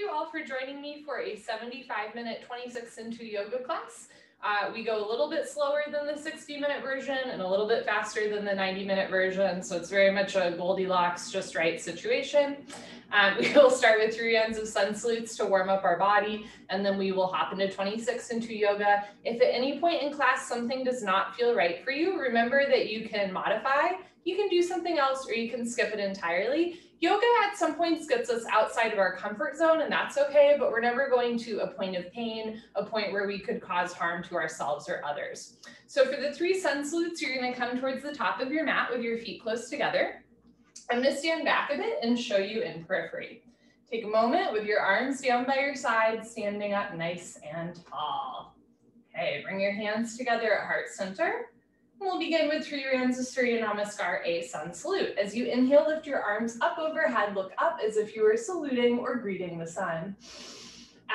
you all for joining me for a 75-minute 26 into yoga class. We go a little bit slower than the 60-minute version and a little bit faster than the 90-minute version, so it's very much a Goldilocks, just right situation. We will start with 3 rounds of sun salutes to warm up our body, and then we will hop into 26 into yoga. If at any point in class something does not feel right for you, remember that you can modify, you can do something else, or you can skip it entirely. Yoga at some points gets us outside of our comfort zone, and that's okay, but we're never going to a point of pain, a point where we could cause harm to ourselves or others. So for the 3 sun salutes, you're gonna come towards the top of your mat with your feet close together. I'm gonna stand back a bit and show you in periphery. Take a moment with your arms down by your sides, standing up nice and tall. Okay, bring your hands together at heart center. We'll begin with 3 rounds of Surya Namaskar, a sun salute. As you inhale, lift your arms up overhead, look up as if you were saluting or greeting the sun.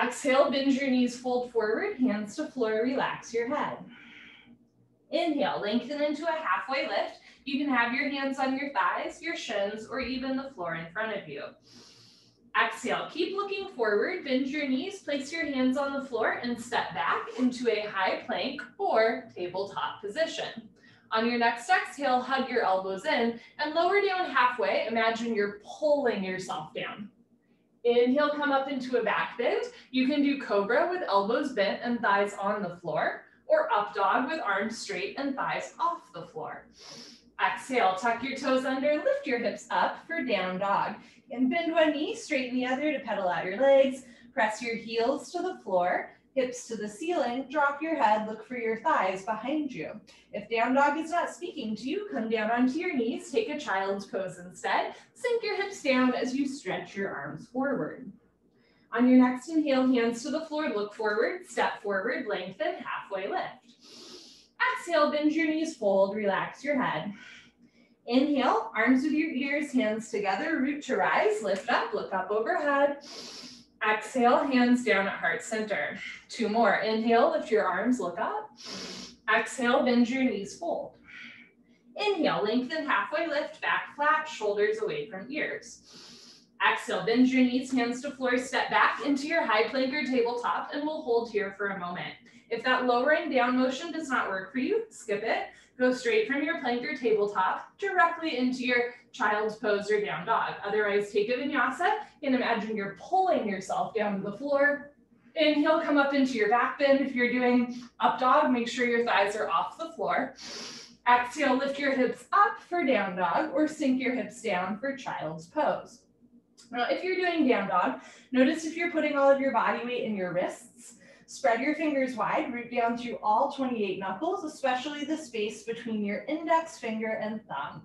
Exhale, bend your knees, fold forward, hands to floor, relax your head. Inhale, lengthen into a halfway lift. You can have your hands on your thighs, your shins, or even the floor in front of you. Exhale, keep looking forward, bend your knees, place your hands on the floor and step back into a high plank or tabletop position. On your next exhale, hug your elbows in and lower down halfway. Imagine you're pulling yourself down. Inhale, come up into a back bend. You can do cobra with elbows bent and thighs on the floor, or up dog with arms straight and thighs off the floor. Exhale, tuck your toes under, lift your hips up for down dog. And bend one knee, straighten the other to pedal out your legs. Press your heels to the floor, hips to the ceiling, drop your head, look for your thighs behind you. If down dog is not speaking to you, come down onto your knees, take a child's pose instead. Sink your hips down as you stretch your arms forward. On your next inhale, hands to the floor, look forward, step forward, lengthen, halfway lift. Exhale, bend your knees, fold, relax your head. Inhale, arms with your ears, hands together, root to rise, lift up, look up overhead. Exhale, hands down at heart center. 2 more. Inhale, lift your arms, look up. Exhale, bend your knees, fold. Inhale, lengthen, halfway lift, back flat, shoulders away from ears. Exhale, bend your knees, hands to floor, step back into your high plank or tabletop, and we'll hold here for a moment. If that lowering down motion does not work for you, skip it. Go straight from your plank or tabletop directly into your child's pose or down dog. Otherwise, take a vinyasa and imagine you're pulling yourself down to the floor. Inhale, come up into your back bend. If you're doing up dog, make sure your thighs are off the floor. Exhale, lift your hips up for down dog or sink your hips down for child's pose. Now, if you're doing down dog, notice if you're putting all of your body weight in your wrists. Spread your fingers wide, root down through all 28 knuckles, especially the space between your index finger and thumb.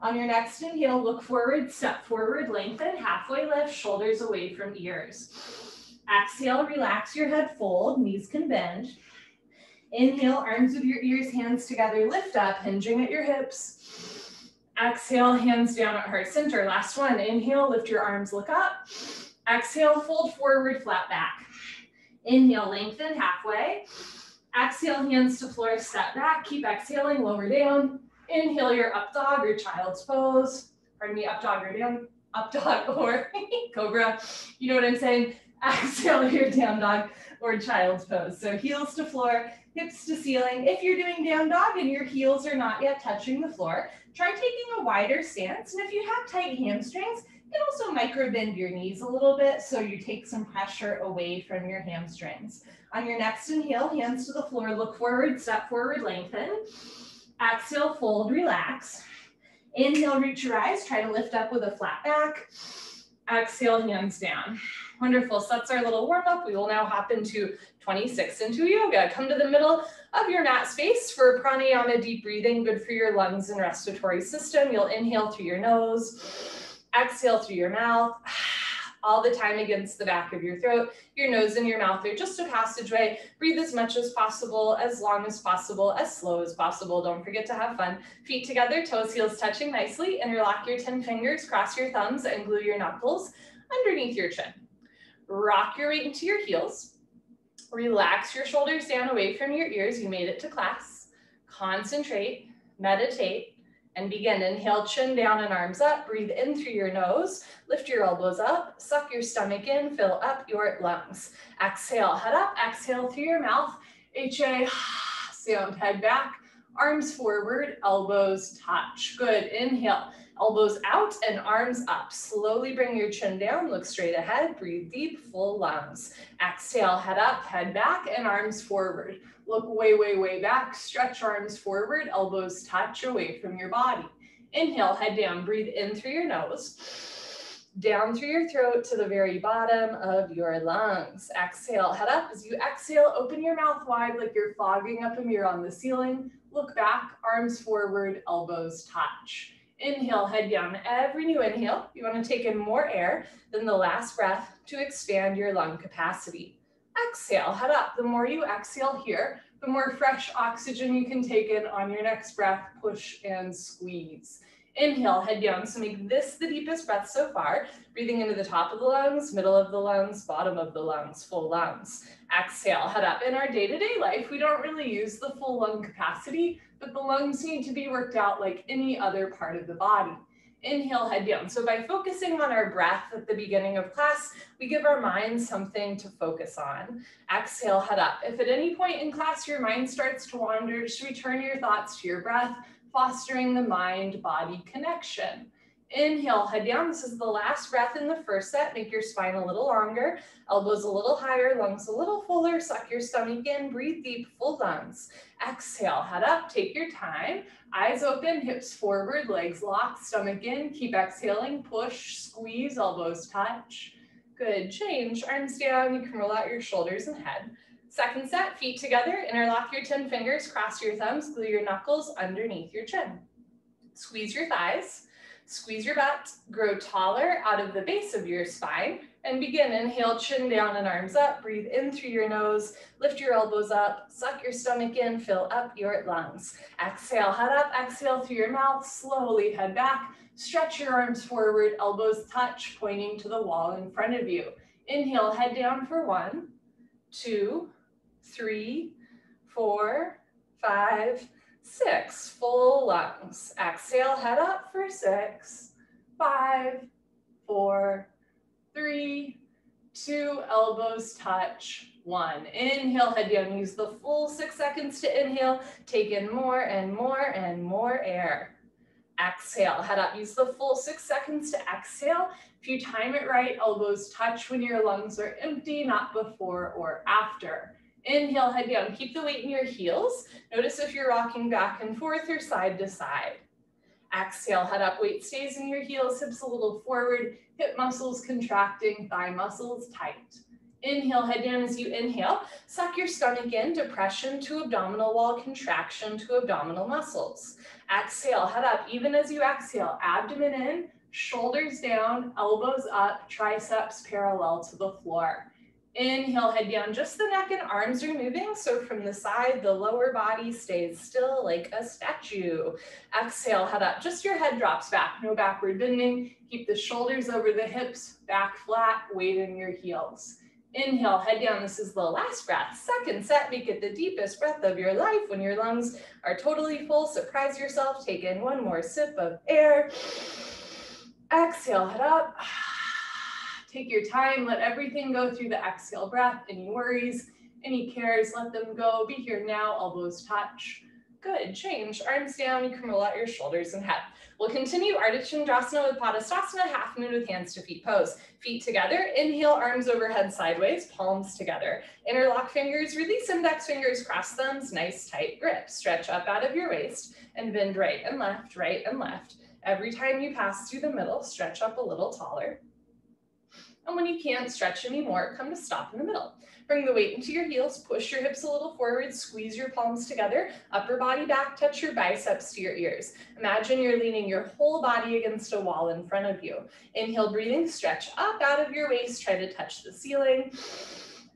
On your next inhale, look forward, step forward, lengthen, halfway lift, shoulders away from ears. Exhale, relax your head, fold, knees can bend. Inhale, arms with your ears, hands together, lift up, hinging at your hips. Exhale, hands down at heart center. Last one, inhale, lift your arms, look up. Exhale, fold forward, flat back. Inhale, lengthen, halfway. Exhale, hands to floor, step back. Keep exhaling, lower down. Inhale your up dog or child's pose. Pardon me, up dog or down, up dog or cobra. You know what I'm saying? Exhale your down dog or child's pose. So heels to floor, hips to ceiling. If you're doing down dog and your heels are not yet touching the floor, try taking a wider stance. And if you have tight hamstrings, you can also micro bend your knees a little bit so you take some pressure away from your hamstrings. On your next inhale, hands to the floor, look forward, step forward, lengthen. Exhale, fold, relax. Inhale, reach your eyes, try to lift up with a flat back. Exhale, hands down. Wonderful, so that's our little warm up. We will now hop into 26 into yoga. Come to the middle of your mat space for pranayama, deep breathing, good for your lungs and respiratory system. You'll inhale through your nose, exhale through your mouth, all the time against the back of your throat. Your nose and your mouth are just a passageway. Breathe as much as possible, as long as possible, as slow as possible. Don't forget to have fun. Feet together, toes, heels touching nicely. Interlock your 10 fingers, cross your thumbs, and glue your knuckles underneath your chin. Rock your weight into your heels. Relax your shoulders down away from your ears. You made it to class. Concentrate, meditate, And begin. Inhale, chin down and arms up. Breathe in through your nose. Lift your elbows up. Suck your stomach in. Fill up your lungs. Exhale, head up. Exhale through your mouth. HA, sound, head back. Arms forward, elbows touch. Good. Inhale, elbows out and arms up. Slowly bring your chin down. Look straight ahead. Breathe deep, full lungs. Exhale, head up, head back, and arms forward. Look way, way, way back. Stretch arms forward, elbows touch away from your body. Inhale, head down. Breathe in through your nose. Down through your throat to the very bottom of your lungs. Exhale, head up. As you exhale, open your mouth wide like you're fogging up a mirror on the ceiling. Look back, arms forward, elbows touch. Inhale, head down. Every new inhale, you want to take in more air than the last breath to expand your lung capacity. Exhale, head up. The more you exhale here, the more fresh oxygen you can take in on your next breath. Push and squeeze. Inhale, head down. So make this the deepest breath so far. Breathing into the top of the lungs, middle of the lungs, bottom of the lungs, full lungs. Exhale, head up. In our day-to-day life, we don't really use the full lung capacity, but the lungs need to be worked out like any other part of the body. Inhale, head down. So by focusing on our breath at the beginning of class, we give our mind something to focus on. Exhale, head up. If at any point in class your mind starts to wander, just return your thoughts to your breath, fostering the mind-body connection. Inhale, head down. This is the last breath in the first set. Make your spine a little longer, elbows a little higher, lungs a little fuller. Suck your stomach in, breathe deep, full lungs. Exhale, head up, take your time. Eyes open, hips forward, legs locked, stomach in. Keep exhaling, push, squeeze, elbows touch. Good, change, arms down. You can roll out your shoulders and head. Second set, feet together, interlock your 10 fingers, cross your thumbs, glue your knuckles underneath your chin. Squeeze your thighs. Squeeze your butt, grow taller out of the base of your spine, and begin. Inhale, chin down and arms up. Breathe in through your nose, lift your elbows up, suck your stomach in, fill up your lungs. Exhale, head up, exhale through your mouth, slowly head back. Stretch your arms forward, elbows touch, pointing to the wall in front of you. Inhale, head down for 1, 2, 3, 4, 5, 6, full lungs. Exhale, head up for 6, 5, 4, 3, 2, elbows touch, 1. Inhale, head down. Use the full 6 seconds to inhale. Take in more and more and more air. Exhale, head up. Use the full 6 seconds to exhale. If you time it right, elbows touch when your lungs are empty, not before or after. Inhale, head down. Keep the weight in your heels. Notice if you're rocking back and forth or side to side. Exhale, head up. Weight stays in your heels, hips a little forward, hip muscles contracting, thigh muscles tight. Inhale, head down. As you inhale, suck your stomach in, depression to abdominal wall, contraction to abdominal muscles. Exhale, head up. Even as you exhale, abdomen in, shoulders down, elbows up, triceps parallel to the floor. Inhale, head down. Just the neck and arms are moving. So from the side, the lower body stays still like a statue. Exhale, head up. Just your head drops back. No backward bending. Keep the shoulders over the hips, back flat, weight in your heels. Inhale, head down. This is the last breath. Second set, make it the deepest breath of your life. When your lungs are totally full, surprise yourself. Take in one more sip of air. Exhale, head up. Take your time, let everything go through the exhale breath. Any worries, any cares, let them go. Be here now, elbows touch. Good, change, arms down, you can roll out your shoulders and head. We'll continue Ardha Chandrasana with Padastasana, half moon with hands to feet pose. Feet together, inhale, arms overhead sideways, palms together. Interlock fingers, release index fingers, cross thumbs, nice tight grip. Stretch up out of your waist and bend right and left, right and left. Every time you pass through the middle, stretch up a little taller. And when you can't stretch anymore, come to stop in the middle. Bring the weight into your heels, push your hips a little forward, squeeze your palms together, upper body back, touch your biceps to your ears. Imagine you're leaning your whole body against a wall in front of you. Inhale, breathing, stretch up out of your waist, try to touch the ceiling.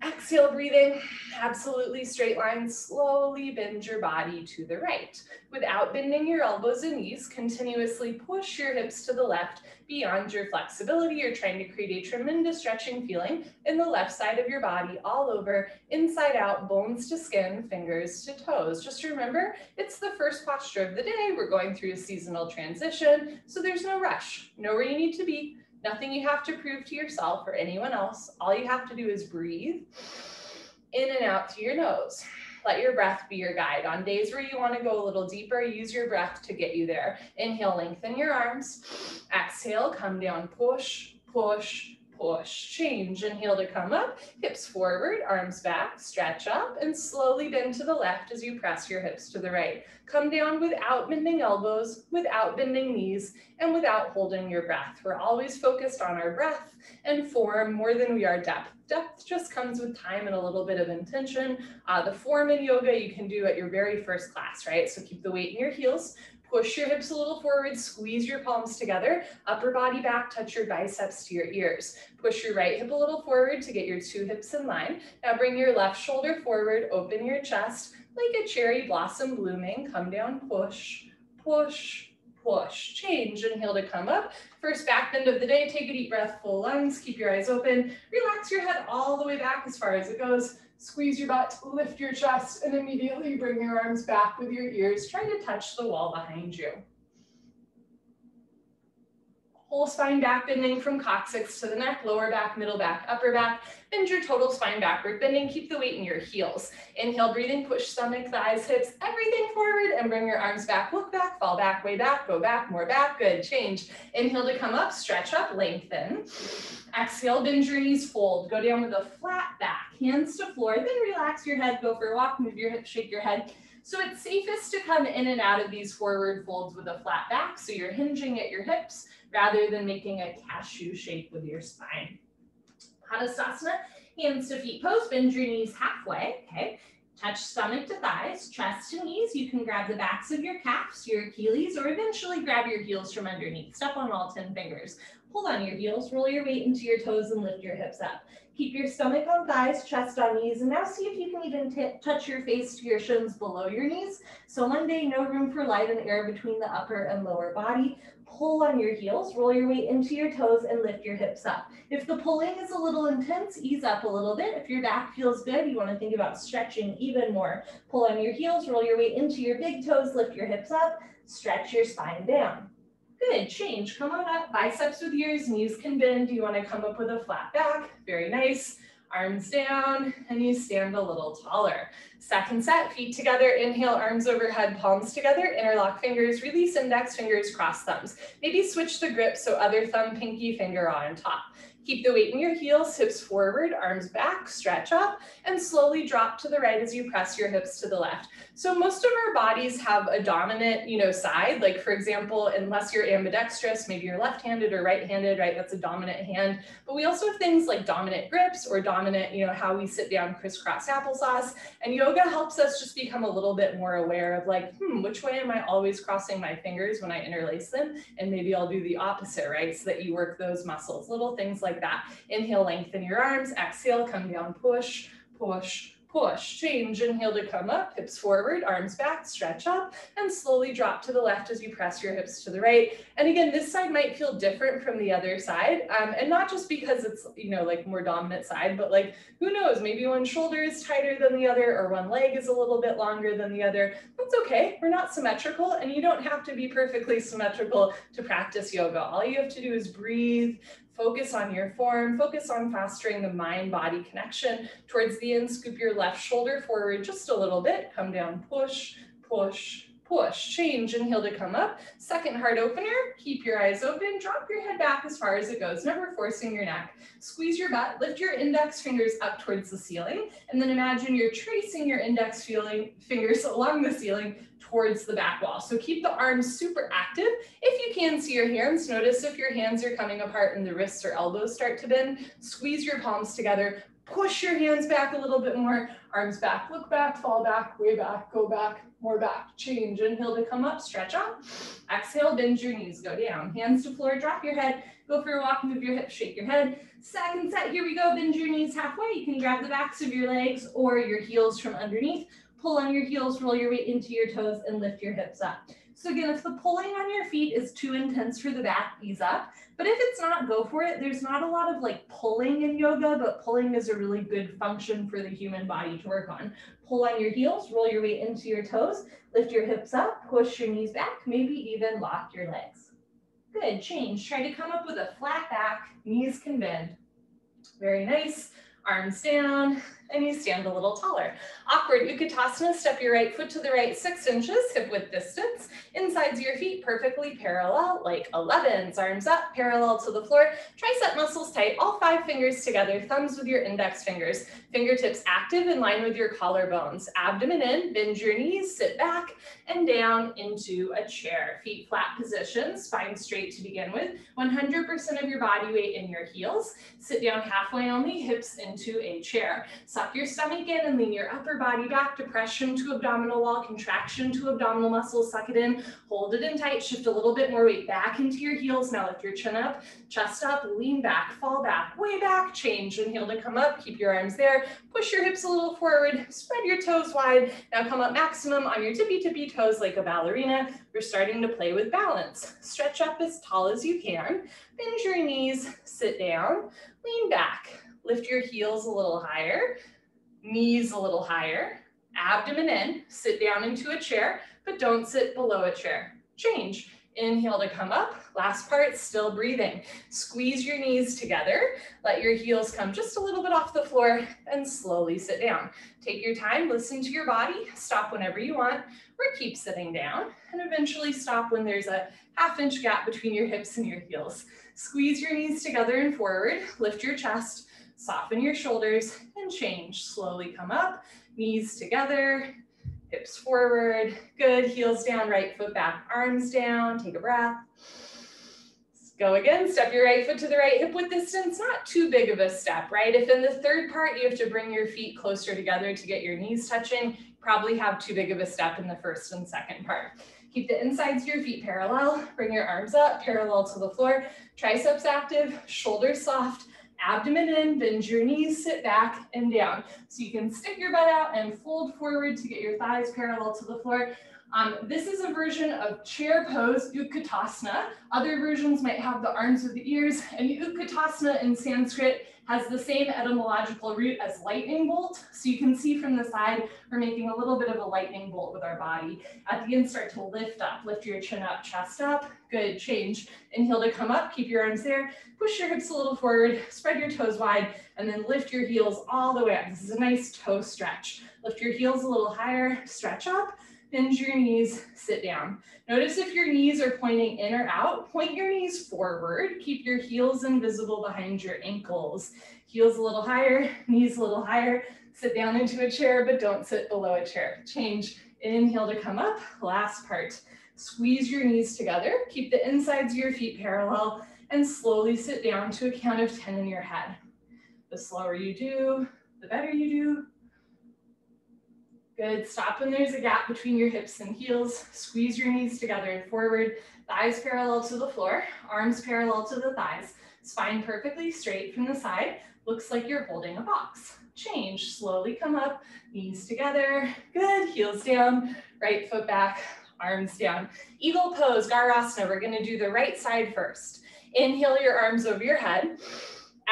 Exhale, breathing, absolutely straight line. Slowly bend your body to the right. Without bending your elbows and knees, continuously push your hips to the left beyond your flexibility. You're trying to create a tremendous stretching feeling in the left side of your body, all over, inside out, bones to skin, fingers to toes. Just remember, it's the first posture of the day. We're going through a seasonal transition, so there's no rush. Know where you need to be. Nothing you have to prove to yourself or anyone else. All you have to do is breathe in and out through your nose. Let your breath be your guide. On days where you want to go a little deeper, use your breath to get you there. Inhale, lengthen your arms. Exhale, come down, push, push, push. Change. Inhale to come up, hips forward, arms back, stretch up, and slowly bend to the left as you press your hips to the right. Come down without bending elbows, without bending knees, and without holding your breath. We're always focused on our breath and form more than we are depth. Depth just comes with time and a little bit of intention. The form in yoga you can do at your very first class, right? So keep the weight in your heels, push your hips a little forward, squeeze your palms together, upper body back, touch your biceps to your ears. Push your right hip a little forward to get your two hips in line. Now bring your left shoulder forward, open your chest like a cherry blossom blooming. Come down, push, push, push. Change. Inhale to come up. First back bend of the day. Take a deep breath, full lungs. Keep your eyes open. Relax your head all the way back as far as it goes. Squeeze your butt, lift your chest, and immediately bring your arms back with your ears. Try to touch the wall behind you. Whole spine back bending from coccyx to the neck, lower back, middle back, upper back. Bend your total spine backward bending. Keep the weight in your heels. Inhale, breathing, push stomach, thighs, hips, everything forward, and bring your arms back. Look back, fall back, way back, go back, more back. Good. Change. Inhale to come up, stretch up, lengthen. Exhale, bend your knees, fold. Go down with a flat back, hands to floor. Then relax your head, go for a walk, move your hips, shake your head. So it's safest to come in and out of these forward folds with a flat back. So you're hinging at your hips rather than making a cashew shape with your spine. Hadasana, hands to feet pose, bend your knees halfway, okay? Touch stomach to thighs, chest to knees. You can grab the backs of your calves, your Achilles, or eventually grab your heels from underneath. Step on all 10 fingers. Hold on your heels, roll your weight into your toes and lift your hips up. Keep your stomach on thighs, chest on knees, and now see if you can even touch your face to your shins below your knees. So Monday, no room for light and air between the upper and lower body. Pull on your heels, roll your weight into your toes, and lift your hips up. If the pulling is a little intense, ease up a little bit. If your back feels good, you want to think about stretching even more. Pull on your heels, roll your weight into your big toes, lift your hips up, stretch your spine down. Good, change, come on up, biceps with ears, knees can bend. You want to come up with a flat back, very nice. Arms down, and you stand a little taller. Second set, feet together, inhale, arms overhead, palms together, interlock fingers, release index fingers, cross thumbs. Maybe switch the grip so other thumb, pinky finger on top. Keep the weight in your heels, hips forward, arms back, stretch up, and slowly drop to the right as you press your hips to the left. So most of our bodies have a dominant, side. Like for example, unless you're ambidextrous, maybe you're left-handed or right-handed, right? That's a dominant hand. But we also have things like dominant grips or dominant, how we sit down crisscross applesauce. And yoga helps us just become a little bit more aware of like, which way am I always crossing my fingers when I interlace them? And maybe I'll do the opposite, right? So that you work those muscles, little things like that. Inhale, lengthen your arms. Exhale, come down, push, push, push. Change. Inhale to come up, hips forward, arms back, stretch up, and slowly drop to the left as you press your hips to the right. And again, this side might feel different from the other side. And not just because it's, like more dominant side, but like, who knows, maybe one shoulder is tighter than the other or one leg is a little bit longer than the other. That's okay. We're not symmetrical, and you don't have to be perfectly symmetrical to practice yoga. All you have to do is breathe, focus on your form, focus on fostering the mind-body connection. Towards the end, scoop your left shoulder forward just a little bit. Come down, push, push, push. Change. Inhale to come up. Second heart opener. Keep your eyes open. Drop your head back as far as it goes, never forcing your neck. Squeeze your butt. Lift your index fingers up towards the ceiling. And then imagine you're tracing your index fingers along the ceiling towards the back wall. So keep the arms super active. If you can see your hands, notice if your hands are coming apart and the wrists or elbows start to bend. Squeeze your palms together. Push your hands back a little bit more. Arms back, look back, fall back, way back, go back, more back. Change. Inhale to come up, stretch out. Exhale, bend your knees, go down. Hands to floor, drop your head. Go for a walk, move your hips, shake your head. Second set, here we go. Bend your knees halfway. You can grab the backs of your legs or your heels from underneath. Pull on your heels, roll your weight into your toes, and lift your hips up. So again, if the pulling on your feet is too intense for the back, ease up. But if it's not, go for it. There's not a lot of like pulling in yoga, but pulling is a really good function for the human body to work on. Pull on your heels, roll your weight into your toes, lift your hips up, push your knees back, maybe even lock your legs. Good, change. Try to come up with a flat back, knees can bend. Very nice. Arms down, and you stand a little taller. Awkward Utkatasana, step your right foot to the right 6 inches, hip width distance. Insides of your feet perfectly parallel, like 11s. Arms up, parallel to the floor. Tricep muscles tight, all 5 fingers together, thumbs with your index fingers. Fingertips active in line with your collarbones. Abdomen in, bend your knees, sit back and down into a chair. Feet flat position, spine straight to begin with. 100% of your body weight in your heels. Sit down halfway only, hips into a chair. Suck your stomach in and lean your upper body back. Depression to abdominal wall, contraction to abdominal muscles. Suck it in, hold it in tight, shift a little bit more weight back into your heels. Now lift your chin up, chest up, lean back, fall back, way back, change. Inhale to come up, keep your arms there. Push your hips a little forward, spread your toes wide. Now come up maximum on your tippy toes like a ballerina. We're starting to play with balance. Stretch up as tall as you can. Bend your knees, sit down, lean back. Lift your heels a little higher, knees a little higher, abdomen in, sit down into a chair, but don't sit below a chair. Change. Inhale to come up. Last part, still breathing. Squeeze your knees together. Let your heels come just a little bit off the floor and slowly sit down. Take your time, listen to your body, stop whenever you want, or keep sitting down, and eventually stop when there's a half-inch gap between your hips and your heels. Squeeze your knees together and forward, lift your chest, soften your shoulders, and change. Slowly come up, knees together, hips forward. Good, heels down, right foot back, arms down. Take a breath. Go again, step your right foot to the right hip width distance, not too big of a step, right? If in the third part you have to bring your feet closer together to get your knees touching, probably have too big of a step in the first and second part. Keep the insides of your feet parallel, bring your arms up, parallel to the floor, triceps active, shoulders soft, abdomen in, bend your knees, sit back and down. So you can stick your butt out and fold forward to get your thighs parallel to the floor. This is a version of chair pose, Utkatasana. Other versions might have the arms with the ears, and Utkatasana in Sanskrit has the same etymological root as lightning bolt. So you can see from the side, we're making a little bit of a lightning bolt with our body. At the end, start to lift up, lift your chin up, chest up. Good, change. Inhale to come up, keep your arms there. Push your hips a little forward, spread your toes wide, and then lift your heels all the way up. This is a nice toe stretch. Lift your heels a little higher, stretch up. Bend your knees, sit down. Notice if your knees are pointing in or out, point your knees forward. Keep your heels invisible behind your ankles. Heels a little higher, knees a little higher. Sit down into a chair, but don't sit below a chair. Change. Inhale to come up. Last part. Squeeze your knees together. Keep the insides of your feet parallel and slowly sit down to a count of 10 in your head. The slower you do, the better you do. Good, stop when there's a gap between your hips and heels. Squeeze your knees together and forward. Thighs parallel to the floor, arms parallel to the thighs. Spine perfectly straight from the side. Looks like you're holding a box. Change, slowly come up, knees together. Good, heels down, right foot back, arms down. Eagle pose, Garasana. We're gonna do the right side first. Inhale your arms over your head.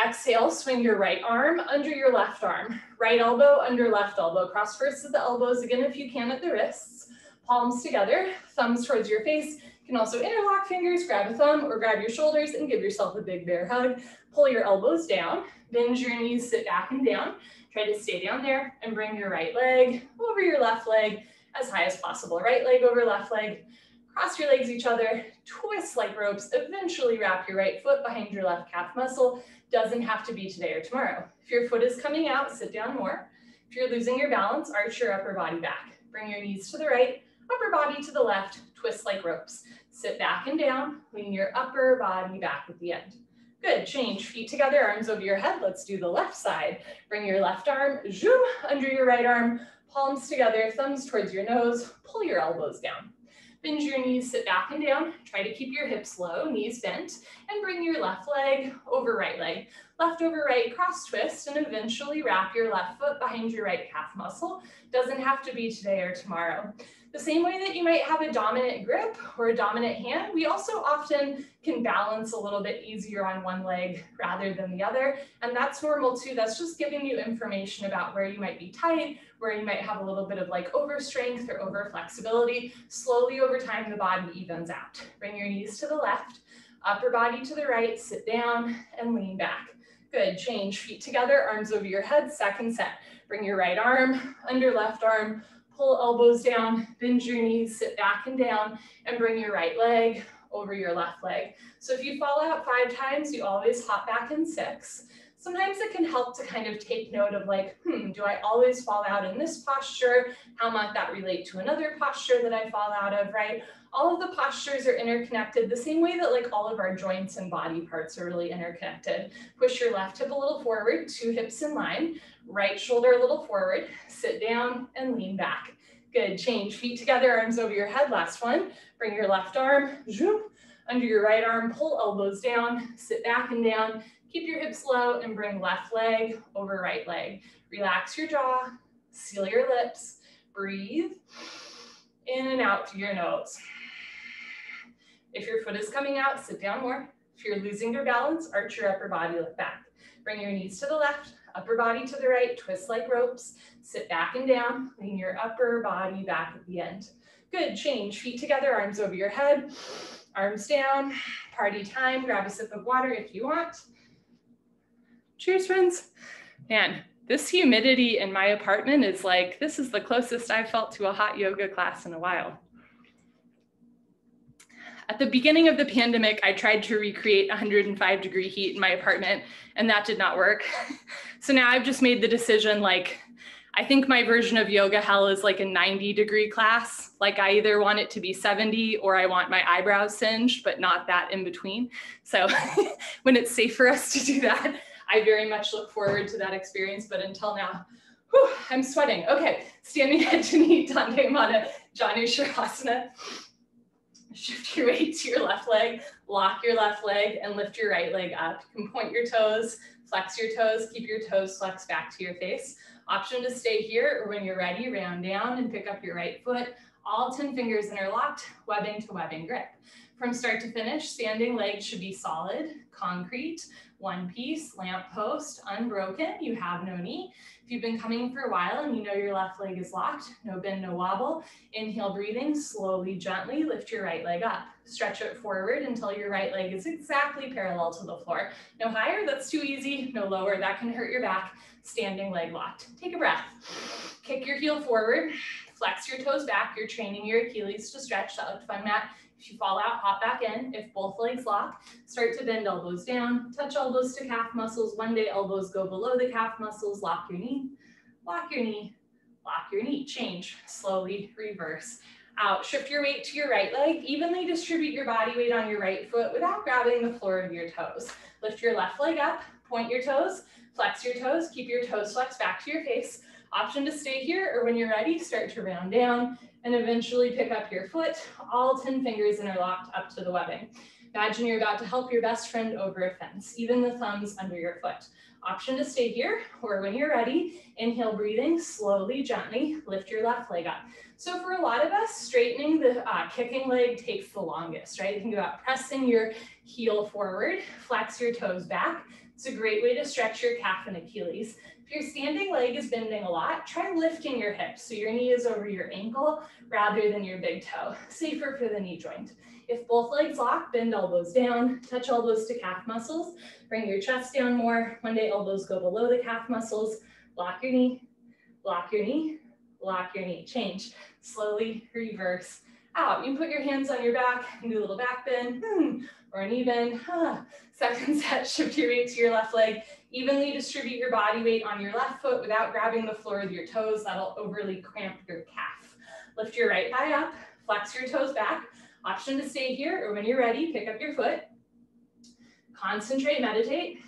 Exhale, swing your right arm under your left arm. Right elbow under left elbow. Cross first at the elbows, again if you can at the wrists. Palms together, thumbs towards your face. You can also interlock fingers, grab a thumb or grab your shoulders and give yourself a big bear hug. Pull your elbows down, bend your knees, sit back and down. Try to stay down there and bring your right leg over your left leg as high as possible. Right leg over left leg. Cross your legs each other, twist like ropes. Eventually wrap your right foot behind your left calf muscle. Doesn't have to be today or tomorrow. If your foot is coming out, sit down more. If you're losing your balance, arch your upper body back. Bring your knees to the right, upper body to the left, twist like ropes. Sit back and down, lean your upper body back at the end. Good, change, feet together, arms over your head. Let's do the left side. Bring your left arm, zoom, under your right arm, palms together, thumbs towards your nose, pull your elbows down. Bend your knees, sit back and down. Try to keep your hips low, knees bent, and bring your left leg over right leg. Left over right, cross twist, and eventually wrap your left foot behind your right calf muscle. Doesn't have to be today or tomorrow. The same way that you might have a dominant grip or a dominant hand, we also often can balance a little bit easier on one leg rather than the other. And that's normal too. That's just giving you information about where you might be tight, where you might have a little bit of like overstrength or over flexibility. Slowly over time, the body evens out. Bring your knees to the left, upper body to the right, sit down and lean back. Good, change, feet together, arms over your head, second set. Bring your right arm under left arm, pull elbows down, bend your knees, sit back and down, and bring your right leg over your left leg. So if you fall out 5 times, you always hop back in 6. Sometimes it can help to kind of take note of like, do I always fall out in this posture? How might that relate to another posture that I fall out of, right? All of the postures are interconnected the same way that like all of our joints and body parts are really interconnected. Push your left hip a little forward, 2 hips in line, right shoulder a little forward, sit down and lean back. Good, change, feet together, arms over your head, last one. Bring your left arm, zoom, under your right arm, pull elbows down, sit back and down, keep your hips low and bring left leg over right leg. Relax your jaw, seal your lips, breathe in and out through your nose. If your foot is coming out, sit down more. If you're losing your balance, arch your upper body, look back. Bring your knees to the left, upper body to the right, twist like ropes, sit back and down, lean your upper body back at the end. Good, change, feet together, arms over your head, arms down, party time, grab a sip of water if you want. Cheers, friends. Man, this humidity in my apartment is like, this is the closest I've felt to a hot yoga class in a while. At the beginning of the pandemic, I tried to recreate 105-degree heat in my apartment, and that did not work. So now I've just made the decision, like, I think my version of yoga hell is like a 90-degree class. Like I either want it to be 70 or I want my eyebrows singed, but not that in between. So when it's safe for us to do that, I very much look forward to that experience. But until now, whew, I'm sweating. Okay, standing head to knee, Dandayamana, Janu Shirasana. Shift your weight to your left leg, lock your left leg, and lift your right leg up. You can point your toes, flex your toes, keep your toes flexed back to your face. Option to stay here, or when you're ready, round down and pick up your right foot. All 10 fingers interlocked, webbing to webbing grip. From start to finish, standing legs should be solid, concrete, one piece, lamp post, unbroken. You have no knee. If you've been coming for a while and you know your left leg is locked, no bend, no wobble. Inhale, breathing, slowly, gently lift your right leg up. Stretch it forward until your right leg is exactly parallel to the floor. No higher, that's too easy. No lower, that can hurt your back. Standing leg locked. Take a breath. Kick your heel forward. Flex your toes back. You're training your Achilles to stretch. That looked fun, Matt. If you fall out, hop back in. If both legs lock, start to bend elbows down. Touch elbows to calf muscles. One day elbows go below the calf muscles. Lock your knee, lock your knee, lock your knee. Change, slowly reverse. Out, shift your weight to your right leg. Evenly distribute your body weight on your right foot without grabbing the floor of your toes. Lift your left leg up, point your toes, flex your toes, keep your toes flexed back to your face. Option to stay here, or when you're ready, start to round down and eventually pick up your foot, all 10 fingers interlocked up to the webbing. Imagine you're about to help your best friend over a fence, even the thumbs under your foot. Option to stay here, or when you're ready, inhale, breathing, slowly, gently, lift your left leg up. So for a lot of us, straightening the kicking leg takes the longest, right? Think about pressing your heel forward, flex your toes back. It's a great way to stretch your calf and Achilles. If your standing leg is bending a lot, try lifting your hips so your knee is over your ankle rather than your big toe. Safer for the knee joint. If both legs lock, bend elbows down, touch elbows to calf muscles, bring your chest down more. One day elbows go below the calf muscles. Lock your knee, lock your knee, lock your knee. Change, slowly reverse out. You can put your hands on your back and do a little back bend or an knee bend. Second set, shift your weight to your left leg. Evenly distribute your body weight on your left foot without grabbing the floor with your toes. That'll overly cramp your calf. Lift your right thigh up, flex your toes back. Option to stay here, or when you're ready, pick up your foot. Concentrate, meditate.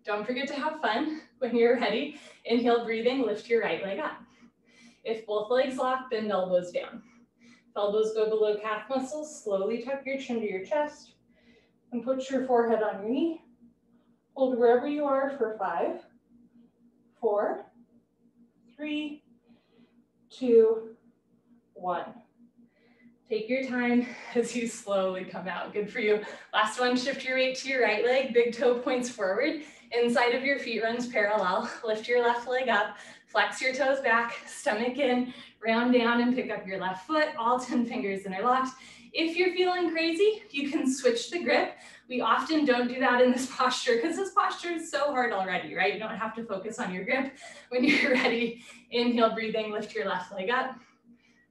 Don't forget to have fun. When you're ready, inhale, breathing, lift your right leg up. If both legs lock, bend elbows down. If elbows go below calf muscles, slowly tuck your chin to your chest and put your forehead on your knee. Hold wherever you are for 5, 4, 3, 2, 1. Take your time as you slowly come out. Good for you. Last one, shift your weight to your right leg. Big toe points forward. Inside of your feet runs parallel. Lift your left leg up. Flex your toes back. Stomach in. Round down and pick up your left foot. All 10 fingers interlocked. If you're feeling crazy, you can switch the grip. We often don't do that in this posture because this posture is so hard already, right? You don't have to focus on your grip. When you're ready, inhale, breathing, lift your left leg up.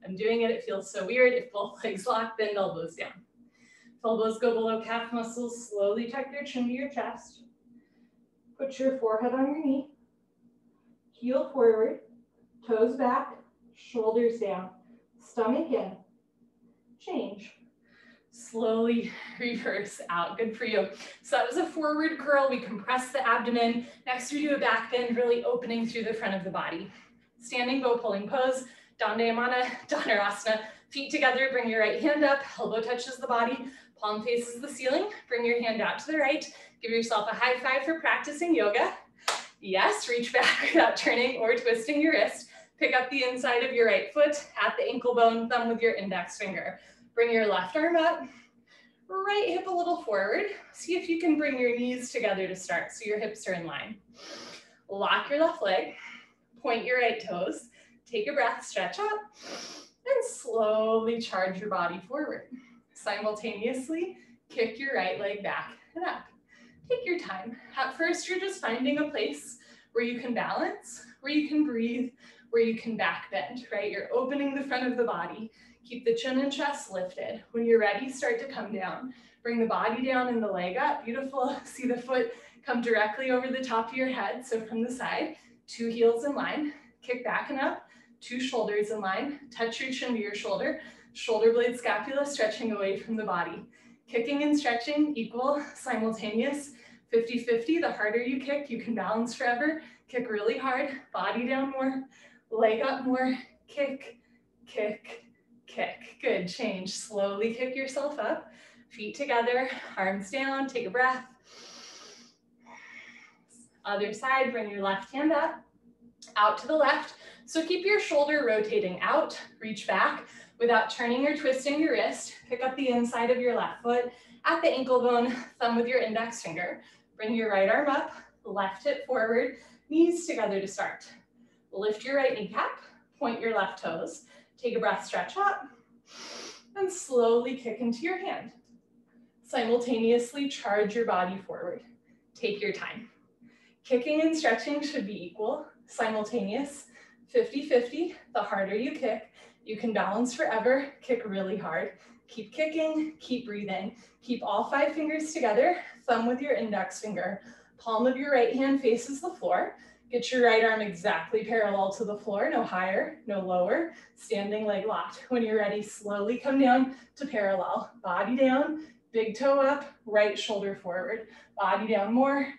I'm doing it, it feels so weird. If both legs lock, bend elbows down. If elbows go below calf muscles, slowly tuck your chin to your chest. Put your forehead on your knee. Heel forward, toes back, shoulders down, stomach in. Change. Slowly reverse out. Good for you. So that was a forward curl. We compress the abdomen. Next, we do a back bend, really opening through the front of the body. Standing bow pulling pose. Dandayamana, Dhanurasana. Feet together, bring your right hand up, elbow touches the body, palm faces the ceiling. Bring your hand out to the right. Give yourself a high five for practicing yoga. Yes, reach back without turning or twisting your wrist. Pick up the inside of your right foot at the ankle bone, thumb with your index finger. Bring your left arm up, right hip a little forward. See if you can bring your knees together to start so your hips are in line. Lock your left leg, point your right toes. Take a breath, stretch up, and slowly charge your body forward. Simultaneously, kick your right leg back and up. Take your time. At first, you're just finding a place where you can balance, where you can breathe, where you can back bend, right? You're opening the front of the body. Keep the chin and chest lifted. When you're ready, start to come down. Bring the body down and the leg up. Beautiful. See the foot come directly over the top of your head. So from the side, 2 heels in line. Kick back and up. 2 shoulders in line, touch your chin to your shoulder blade scapula stretching away from the body. Kicking and stretching equal, simultaneous, 50-50. The harder you kick, you can balance forever. Kick really hard, body down more, leg up more, kick, kick, kick. Good, change. Slowly kick yourself up, feet together, arms down, take a breath. Other side, bring your left hand up, out to the left. So keep your shoulder rotating out, reach back without turning or twisting your wrist. Pick up the inside of your left foot at the ankle bone, thumb with your index finger. Bring your right arm up, left hip forward, knees together to start. Lift your right kneecap, point your left toes. Take a breath, stretch up, and slowly kick into your hand. Simultaneously charge your body forward. Take your time. Kicking and stretching should be equal, simultaneous. 50-50, the harder you kick, you can balance forever, kick really hard. Keep kicking, keep breathing. Keep all 5 fingers together, thumb with your index finger. Palm of your right hand faces the floor. Get your right arm exactly parallel to the floor, no higher, no lower. Standing leg locked. When you're ready, slowly come down to parallel. Body down, big toe up, right shoulder forward. Body down more,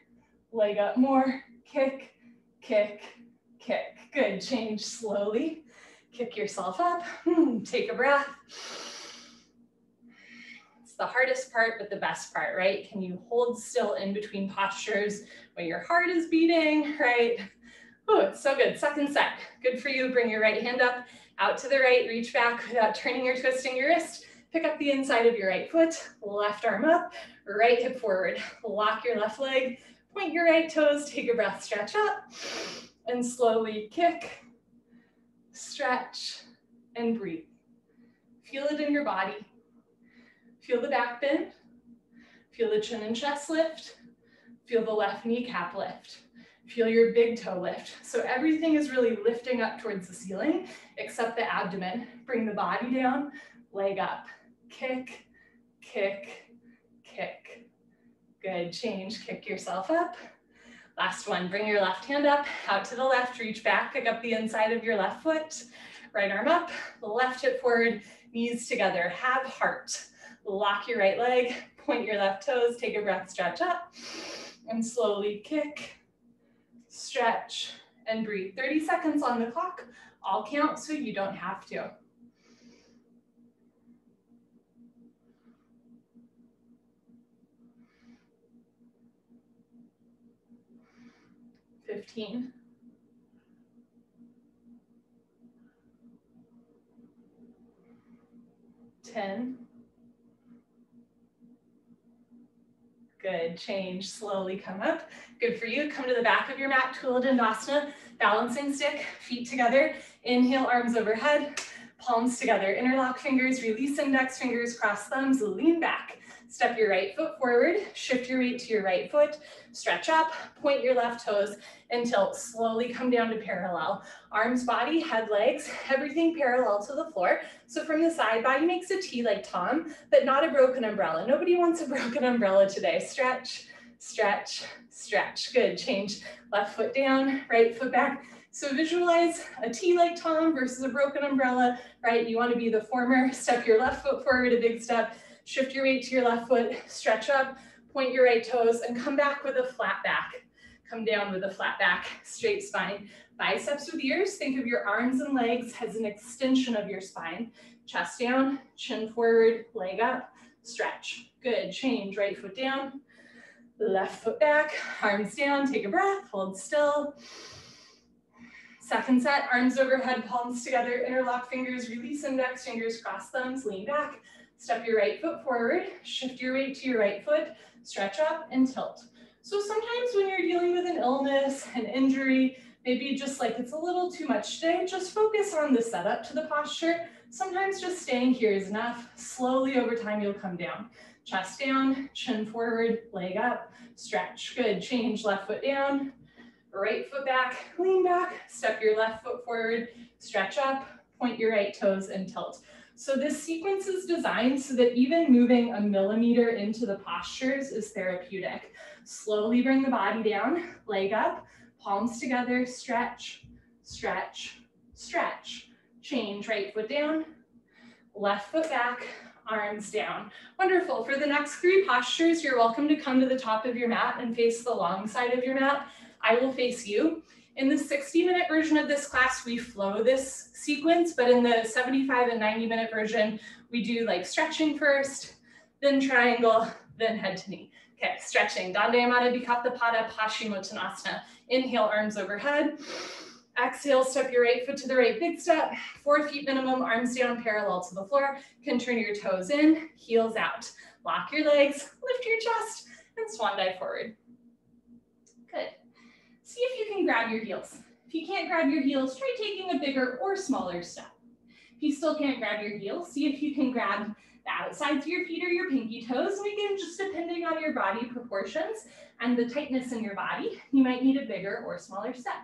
leg up more, kick, kick, kick. Good, change slowly. Kick yourself up, take a breath. It's the hardest part, but the best part, right? Can you hold still in between postures when your heart is beating, right? Oh, it's so good. Second set, good for you. Bring your right hand up, out to the right, reach back without turning or twisting your wrist. Pick up the inside of your right foot, left arm up, right hip forward. Lock your left leg, point your right toes, take a breath, stretch up, and slowly kick, stretch, and breathe. Feel it in your body. Feel the back bend. Feel the chin and chest lift. Feel the left kneecap lift. Feel your big toe lift. So everything is really lifting up towards the ceiling except the abdomen. Bring the body down, leg up. Kick, kick, kick. Good, change, kick yourself up. Last one, bring your left hand up, out to the left, reach back, pick up the inside of your left foot, right arm up, left hip forward, knees together, have heart. Lock your right leg, point your left toes, take a breath, stretch up, and slowly kick, stretch, and breathe. 30 seconds on the clock. I'll count so you don't have to. 15. 10. Good, change, slowly come up. Good for you, come to the back of your mat, Tula Dandasana, balancing stick, feet together, inhale, arms overhead, palms together, interlock fingers, release index fingers, cross thumbs, lean back. Step your right foot forward, shift your weight to your right foot, stretch up, point your left toes, and tilt. Slowly come down to parallel. Arms, body, head, legs, everything parallel to the floor. So from the side, body makes a T like Tom, but not a broken umbrella. Nobody wants a broken umbrella today. Stretch, stretch, stretch. Good, change. Left foot down, right foot back. So visualize a T like Tom versus a broken umbrella, right? You want to be the former. Step your left foot forward, a big step. Shift your weight to your left foot, stretch up, point your right toes, and come back with a flat back. Come down with a flat back, straight spine. Biceps with ears, think of your arms and legs as an extension of your spine. Chest down, chin forward, leg up, stretch. Good, change, right foot down, left foot back, arms down, take a breath, hold still. Second set, arms overhead, palms together, interlock fingers, release index fingers, cross thumbs, lean back. Step your right foot forward, shift your weight to your right foot, stretch up and tilt. So sometimes when you're dealing with an illness, an injury, maybe just like it's a little too much today, just focus on the setup to the posture. Sometimes just staying here is enough. Slowly over time, you'll come down. Chest down, chin forward, leg up, stretch. Good, change, left foot down, right foot back, lean back, step your left foot forward, stretch up, point your right toes and tilt. So this sequence is designed so that even moving a millimeter into the postures is therapeutic. Slowly bring the body down, leg up, palms together, stretch, stretch, stretch. Change, right foot down, left foot back, arms down. Wonderful. For the next 3 postures, you're welcome to come to the top of your mat and face the long side of your mat. I will face you. In the 60-minute version of this class, we flow this sequence, but in the 75 and 90-minute version, we do like stretching first, then triangle, then head to knee. Okay, stretching. Dandayamata Bikattapada Paschimottanasana. Inhale, arms overhead. Exhale, step your right foot to the right, big step. 4 feet minimum, arms down parallel to the floor. Can turn your toes in, heels out. Lock your legs, lift your chest, and swan dive forward. Good. See if you can grab your heels. If you can't grab your heels, try taking a bigger or smaller step. If you still can't grab your heels, see if you can grab the outsides of your feet or your pinky toes. And again, just depending on your body proportions and the tightness in your body, you might need a bigger or smaller step.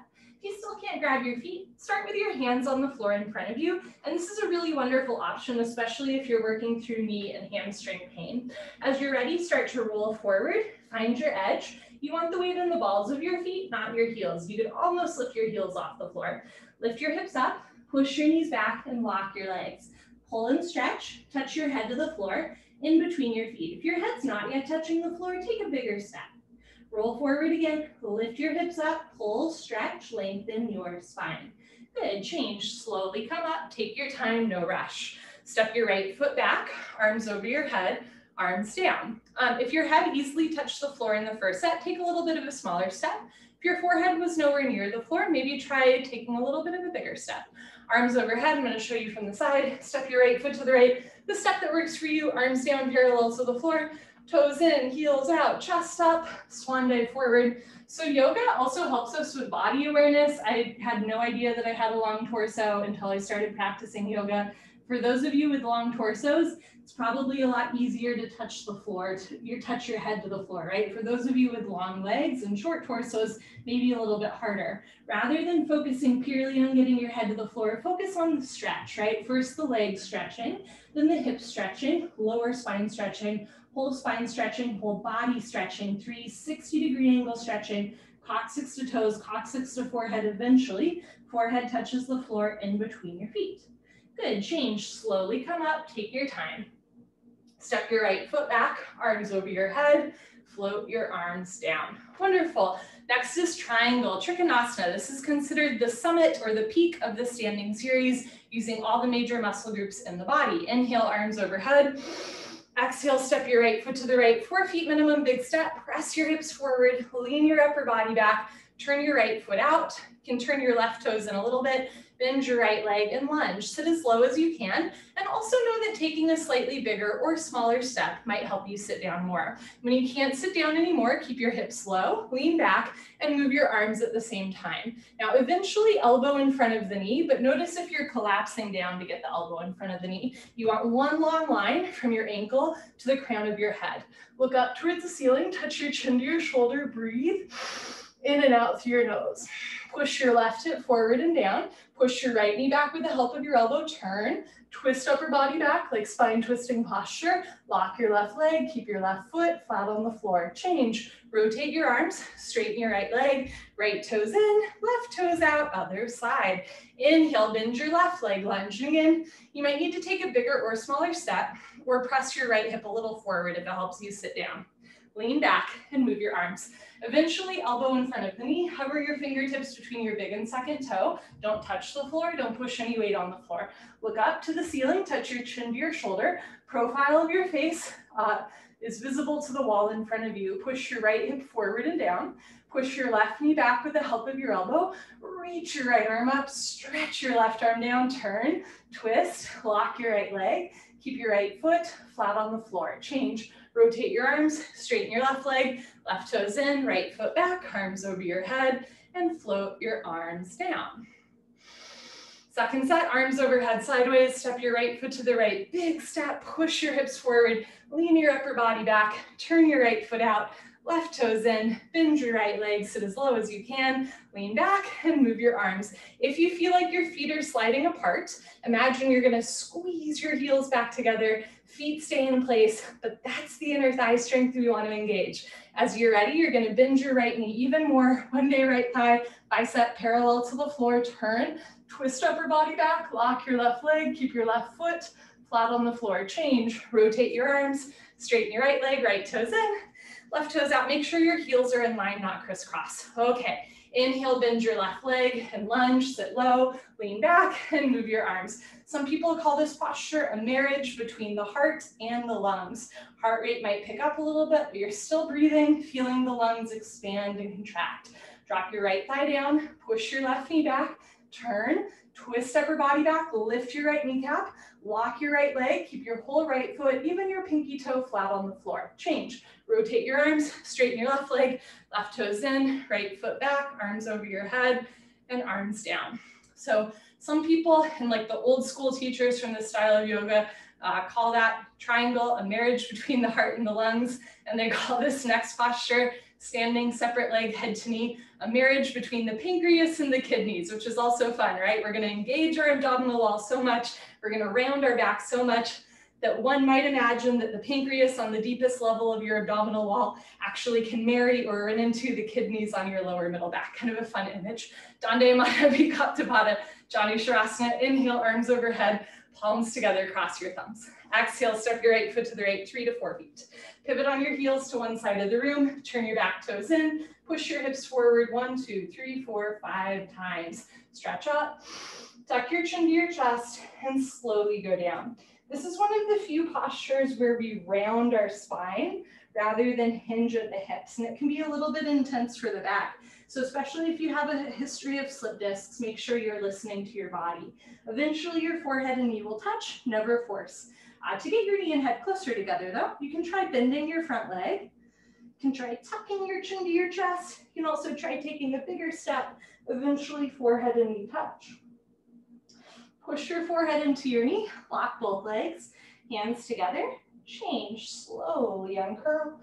If you still can't grab your feet, start with your hands on the floor in front of you. And this is a really wonderful option, especially if you're working through knee and hamstring pain. As you're ready, start to roll forward, find your edge. You want the weight in the balls of your feet, not your heels. You could almost lift your heels off the floor. Lift your hips up, push your knees back, and lock your legs. Pull and stretch, touch your head to the floor in between your feet. If your head's not yet touching the floor, take a bigger step. Roll forward again, lift your hips up, pull, stretch, lengthen your spine. Good, change, slowly come up, take your time, no rush. Step your right foot back, arms over your head, arms down. If your head easily touched the floor in the first set, take a little bit of a smaller step. If your forehead was nowhere near the floor, maybe try taking a little bit of a bigger step. Arms overhead, I'm gonna show you from the side. Step your right foot to the right. The step that works for you, arms down parallel to the floor, toes in, heels out, chest up, swan dive forward. So yoga also helps us with body awareness. I had no idea that I had a long torso until I started practicing yoga. For those of you with long torsos, it's probably a lot easier to touch the floor, touch your head to the floor, right? For those of you with long legs and short torsos, maybe a little bit harder. Rather than focusing purely on getting your head to the floor, focus on the stretch, right? First the legs stretching, then the hips stretching, lower spine stretching, whole spine stretching, whole body stretching, 360-degree angle stretching, coccyx to toes, coccyx to forehead eventually. Forehead touches the floor in between your feet. Good, change, slowly come up, take your time. Step your right foot back, arms over your head, float your arms down. Wonderful. Next is triangle, Trikonasana. This is considered the summit or the peak of the standing series, using all the major muscle groups in the body. Inhale, arms overhead. Exhale, step your right foot to the right, 4 feet minimum, big step. Press your hips forward, lean your upper body back, turn your right foot out. You can turn your left toes in a little bit, bend your right leg and lunge. Sit as low as you can. And also know that taking a slightly bigger or smaller step might help you sit down more. When you can't sit down anymore, keep your hips low, lean back, and move your arms at the same time. Now, eventually elbow in front of the knee, but notice if you're collapsing down to get the elbow in front of the knee, you want one long line from your ankle to the crown of your head. Look up towards the ceiling, touch your chin to your shoulder, breathe in and out through your nose. Push your left hip forward and down. Push your right knee back with the help of your elbow, turn. Twist upper body back like spine twisting posture. Lock your left leg, keep your left foot flat on the floor. Change, rotate your arms, straighten your right leg, right toes in, left toes out, other side. Inhale, bend your left leg, lunging in. You might need to take a bigger or smaller step, or press your right hip a little forward if it helps you sit down. Lean back and move your arms. Eventually, elbow in front of the knee, hover your fingertips between your big and second toe. Don't touch the floor, don't push any weight on the floor. Look up to the ceiling, touch your chin to your shoulder. Profile of your face is visible to the wall in front of you. Push your right hip forward and down. Push your left knee back with the help of your elbow. Reach your right arm up, stretch your left arm down, turn, twist, lock your right leg. Keep your right foot flat on the floor. Change. Rotate your arms, straighten your left leg, left toes in, right foot back, arms over your head, and float your arms down. Second set, arms overhead sideways, step your right foot to the right, big step, push your hips forward, lean your upper body back, turn your right foot out, left toes in, bend your right leg, sit as low as you can, lean back and move your arms. If you feel like your feet are sliding apart, imagine you're gonna squeeze your heels back together, feet stay in place, but that's the inner thigh strength we want to engage. As you're ready, you're gonna bend your right knee even more, one day right thigh, bicep parallel to the floor, turn, twist upper body back, lock your left leg, keep your left foot flat on the floor. Change, rotate your arms, straighten your right leg, right toes in, left toes out. Make sure your heels are in line, not crisscross. Okay, inhale, bend your left leg and lunge, sit low, lean back and move your arms. Some people call this posture a marriage between the heart and the lungs. Heart rate might pick up a little bit, but you're still breathing, feeling the lungs expand and contract. Drop your right thigh down, push your left knee back, turn, twist upper body back, lift your right kneecap, lock your right leg, keep your whole right foot, even your pinky toe flat on the floor. Change, rotate your arms, straighten your left leg, left toes in, right foot back, arms over your head, and arms down. So some people, and like the old school teachers from this style of yoga, call that triangle a marriage between the heart and the lungs, and they call this next posture, standing separate leg, head to knee, a marriage between the pancreas and the kidneys, which is also fun, right? We're gonna engage our abdominal wall so much, we're gonna round our back so much that one might imagine that the pancreas on the deepest level of your abdominal wall actually can marry or run into the kidneys on your lower middle back. Kind of a fun image. Dande Madhavi Kaptapada, Jani Sharasana. Inhale, arms overhead, palms together, cross your thumbs. Exhale, step your right foot to the right, 3 to 4 feet. Pivot on your heels to one side of the room, turn your back toes in, push your hips forward 1, 2, 3, 4, 5 times. Stretch up, tuck your chin to your chest, and slowly go down. This is one of the few postures where we round our spine rather than hinge at the hips, and it can be a little bit intense for the back. So especially if you have a history of slip discs, make sure you're listening to your body. Eventually your forehead and knee will touch, never force. To get your knee and head closer together though, you can try bending your front leg. You can try tucking your chin to your chest. You can also try taking a bigger step, eventually forehead and knee touch. Push your forehead into your knee, lock both legs, hands together, change, slowly uncurl,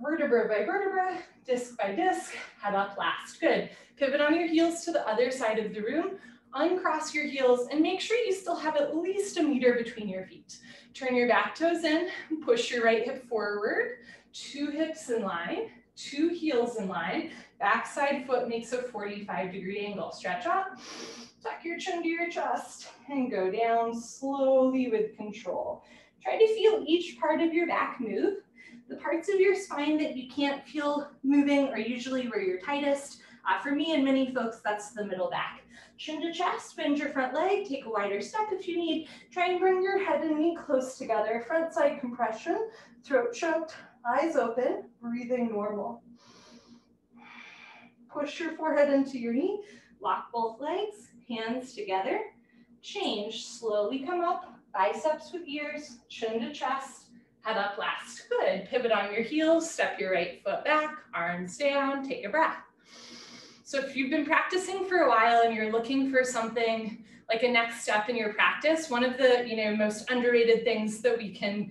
vertebra by vertebra, disc by disc, head up last. Good. Pivot on your heels to the other side of the room, uncross your heels, and make sure you still have at least a meter between your feet. Turn your back toes in, push your right hip forward, 2 hips in line, 2 heels in line, backside foot makes a 45-degree angle. Stretch up, tuck your chin to your chest, and go down slowly with control. Try to feel each part of your back move. The parts of your spine that you can't feel moving are usually where you're tightest. For me and many folks, that's the middle back. Chin to chest, bend your front leg, take a wider step if you need. Try and bring your head and knee close together. Front side compression, throat choked, eyes open, breathing normal. Push your forehead into your knee, lock both legs, hands together. Change, slowly come up, biceps with ears, chin to chest, head up last. Good, pivot on your heels, step your right foot back, arms down, take a breath. So if you've been practicing for a while and you're looking for something like a next step in your practice, one of the most underrated things that we can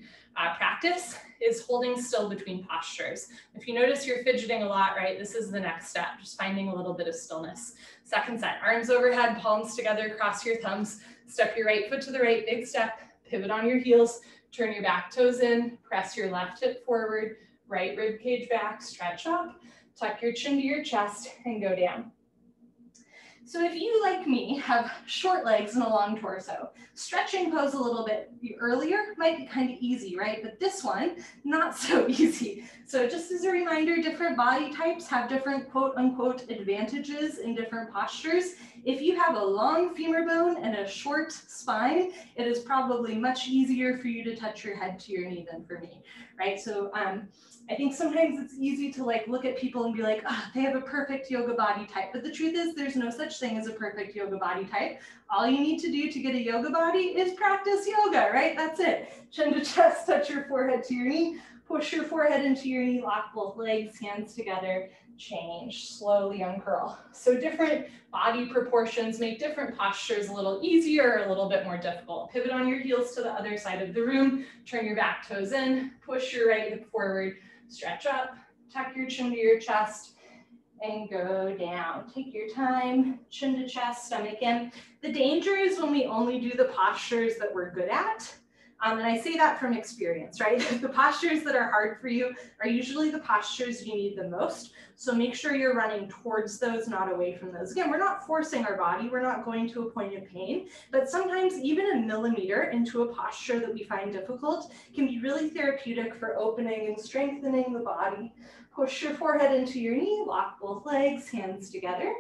practice is holding still between postures. If you notice you're fidgeting a lot, right, this is the next step, just finding a little bit of stillness. Second set, arms overhead, palms together, cross your thumbs, step your right foot to the right, big step, pivot on your heels, turn your back toes in, press your left hip forward, right rib cage back, stretch up, tuck your chin to your chest and go down. So if you, like me, have short legs and a long torso, stretching pose a little bit earlier might be kind of easy, right? But this one, not so easy. So just as a reminder, different body types have different quote unquote advantages in different postures. If you have a long femur bone and a short spine, it is probably much easier for you to touch your head to your knee than for me, right? So I think sometimes it's easy to look at people and be like, oh, they have a perfect yoga body type. But the truth is there's no such thing as a perfect yoga body type. All you need to do to get a yoga body is practice yoga, right? That's it. Chin to chest, touch your forehead to your knee, push your forehead into your knee, lock both legs, hands together, change, slowly uncurl. So different body proportions make different postures a little easier or a little bit more difficult. Pivot on your heels to the other side of the room, turn your back toes in, push your right hip forward, stretch up, tuck your chin to your chest, and go down. Take your time, chin to chest, stomach in. The danger is when we only do the postures that we're good at. And I say that from experience, right? The postures that are hard for you are usually the postures you need the most. So make sure you're running towards those, not away from those. Again, we're not forcing our body. We're not going to a point of pain, but sometimes even a millimeter into a posture that we find difficult can be really therapeutic for opening and strengthening the body. Push your forehead into your knee, lock both legs, hands together.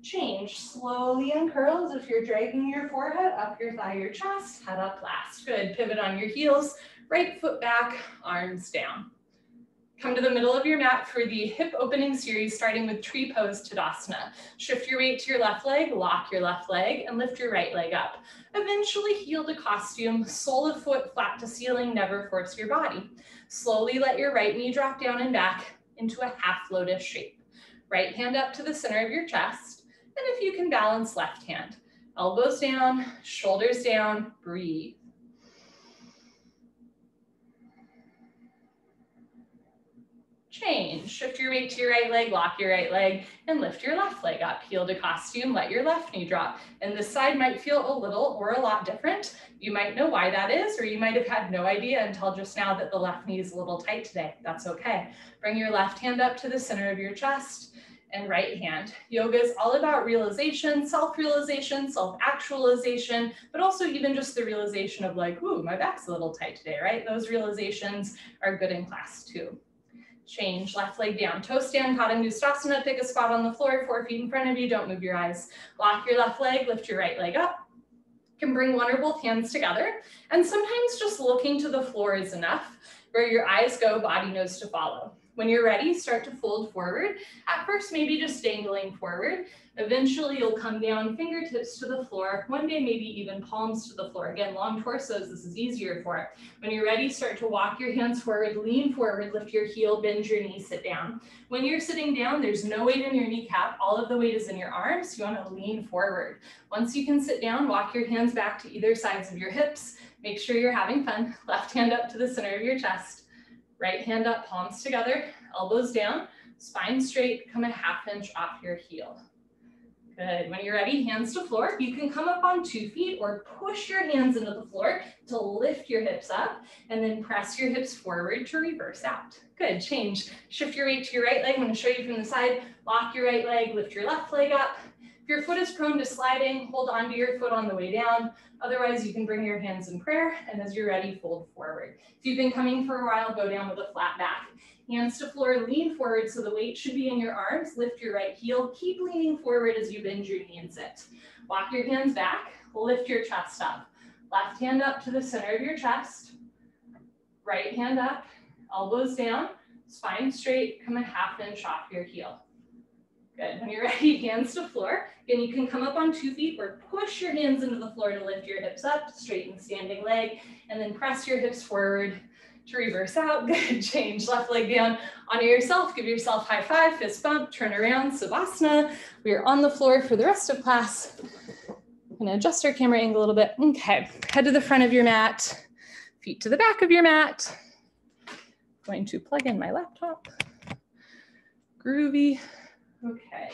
Change, slowly uncurl as if you're dragging your forehead up your thigh, your chest, head up last. Good, pivot on your heels, right foot back, arms down. Come to the middle of your mat for the hip opening series, starting with tree pose Tadasana. Shift your weight to your left leg, lock your left leg, and lift your right leg up. Eventually heel to costume, sole of foot flat to ceiling, never force your body. Slowly let your right knee drop down and back into a half lotus shape. Right hand up to the center of your chest, and if you can balance left hand. Elbows down, shoulders down, breathe. Change, shift your weight to your right leg, lock your right leg, and lift your left leg up. Heel to costume, let your left knee drop. And this side might feel a little or a lot different. You might know why that is, or you might have had no idea until just now that the left knee is a little tight today. That's okay. Bring your left hand up to the center of your chest and right hand. Yoga is all about realization, self-realization, self-actualization, but also even just the realization of ooh, my back's a little tight today, right? Those realizations are good in class too. Change, left leg down, toe stand, Padangusthasana, pick a spot on the floor, 4 feet in front of you, don't move your eyes. Lock your left leg, lift your right leg up. You can bring one or both hands together, and sometimes just looking to the floor is enough. Where your eyes go, body knows to follow. When you're ready, start to fold forward. At first, maybe just dangling forward. Eventually, you'll come down, fingertips to the floor. One day, maybe even palms to the floor. Again, long torsos, this is easier for it. When you're ready, start to walk your hands forward, lean forward, lift your heel, bend your knee, sit down. When you're sitting down, there's no weight in your kneecap. All of the weight is in your arms. You want to lean forward. Once you can sit down, walk your hands back to either sides of your hips. Make sure you're having fun. Left hand up to the center of your chest. Right hand up, palms together, elbows down, spine straight, come a ½ inch off your heel. Good, when you're ready, hands to floor. You can come up on 2 feet or push your hands into the floor to lift your hips up and then press your hips forward to reverse out. Good, change. Shift your weight to your right leg. I'm gonna show you from the side. Lock your right leg, lift your left leg up. If your foot is prone to sliding, hold on to your foot on the way down. Otherwise, you can bring your hands in prayer, and as you're ready, fold forward. If you've been coming for a while, go down with a flat back. Hands to floor, lean forward so the weight should be in your arms. Lift your right heel. Keep leaning forward as you bend your knee and sit. Walk your hands back. Lift your chest up. Left hand up to the center of your chest. Right hand up. Elbows down. Spine straight. Come a half inch off your heel. Good. When you're ready, hands to floor. Again, you can come up on 2 feet or push your hands into the floor to lift your hips up, straighten standing leg, and then press your hips forward to reverse out. Good. Change left leg down. Honor yourself. Give yourself high five, fist bump, turn around, Savasana. We are on the floor for the rest of class. I'm going to adjust our camera angle a little bit. Okay. Head to the front of your mat, feet to the back of your mat. Going to plug in my laptop. Groovy. Okay.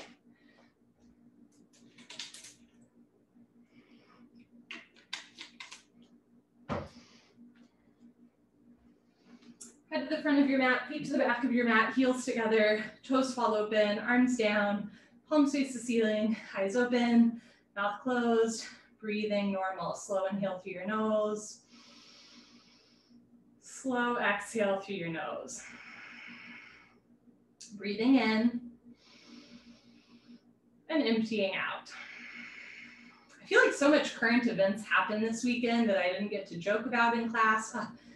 Head to the front of your mat, feet to the back of your mat, heels together, toes fall open, arms down, palms face the ceiling, eyes open, mouth closed, breathing normal. Slow inhale through your nose. Slow exhale through your nose. Breathing in and emptying out. I feel like so much current events happened this weekend that I didn't get to joke about in class.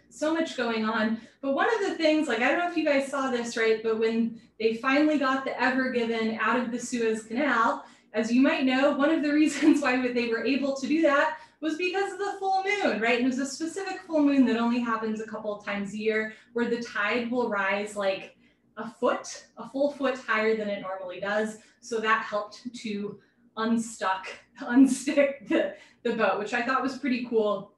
So much going on. But one of the things, like, I don't know if you guys saw this, right? But when they finally got the Ever Given out of the Suez Canal, as you might know, one of the reasons why they were able to do that was because of the full moon, right? And it was a specific full moon that only happens a couple of times a year where the tide will rise like a full foot higher than it normally does. So that helped to unstick the boat, which I thought was pretty cool.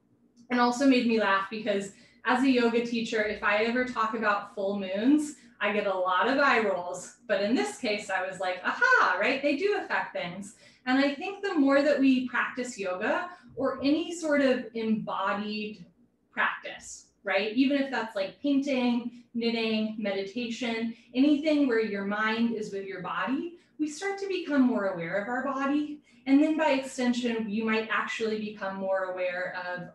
And also made me laugh because as a yoga teacher, if I ever talk about full moons, I get a lot of eye rolls. But in this case, I was like, aha, right? They do affect things. And I think the more that we practice yoga or any sort of embodied practice, right? Even if that's like painting, knitting, meditation, anything where your mind is with your body, we start to become more aware of our body. And then by extension, you might actually become more aware of,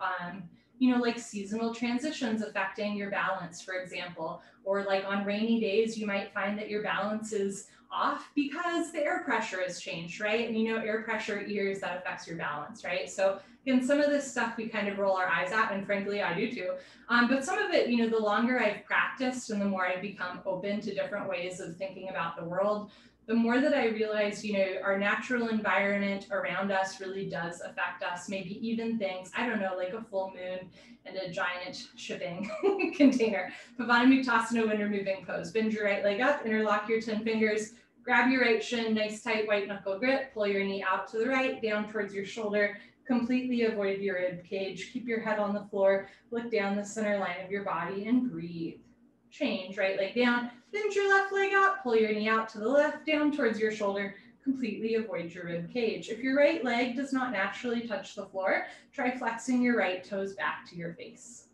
like seasonal transitions affecting your balance, for example, or like on rainy days, you might find that your balance is off because the air pressure has changed, right? And air pressure ears, that affects your balance, right? So again, some of this stuff we kind of roll our eyes at, and frankly, I do too. But some of it, the longer I've practiced and the more I've become open to different ways of thinking about the world, the more that I realize, our natural environment around us really does affect us. Maybe even things, I don't know, like a full moon and a giant shipping container. Pavanamuktasana, winter moving pose. Bend your right leg up, interlock your 10 fingers, grab your right shin, nice tight white knuckle grip, pull your knee out to the right, down towards your shoulder, completely avoid your rib cage. Keep your head on the floor, look down the center line of your body and breathe. Change, right leg down, bend your left leg up, pull your knee out to the left, down towards your shoulder, completely avoid your rib cage. If your right leg does not naturally touch the floor, try flexing your right toes back to your face.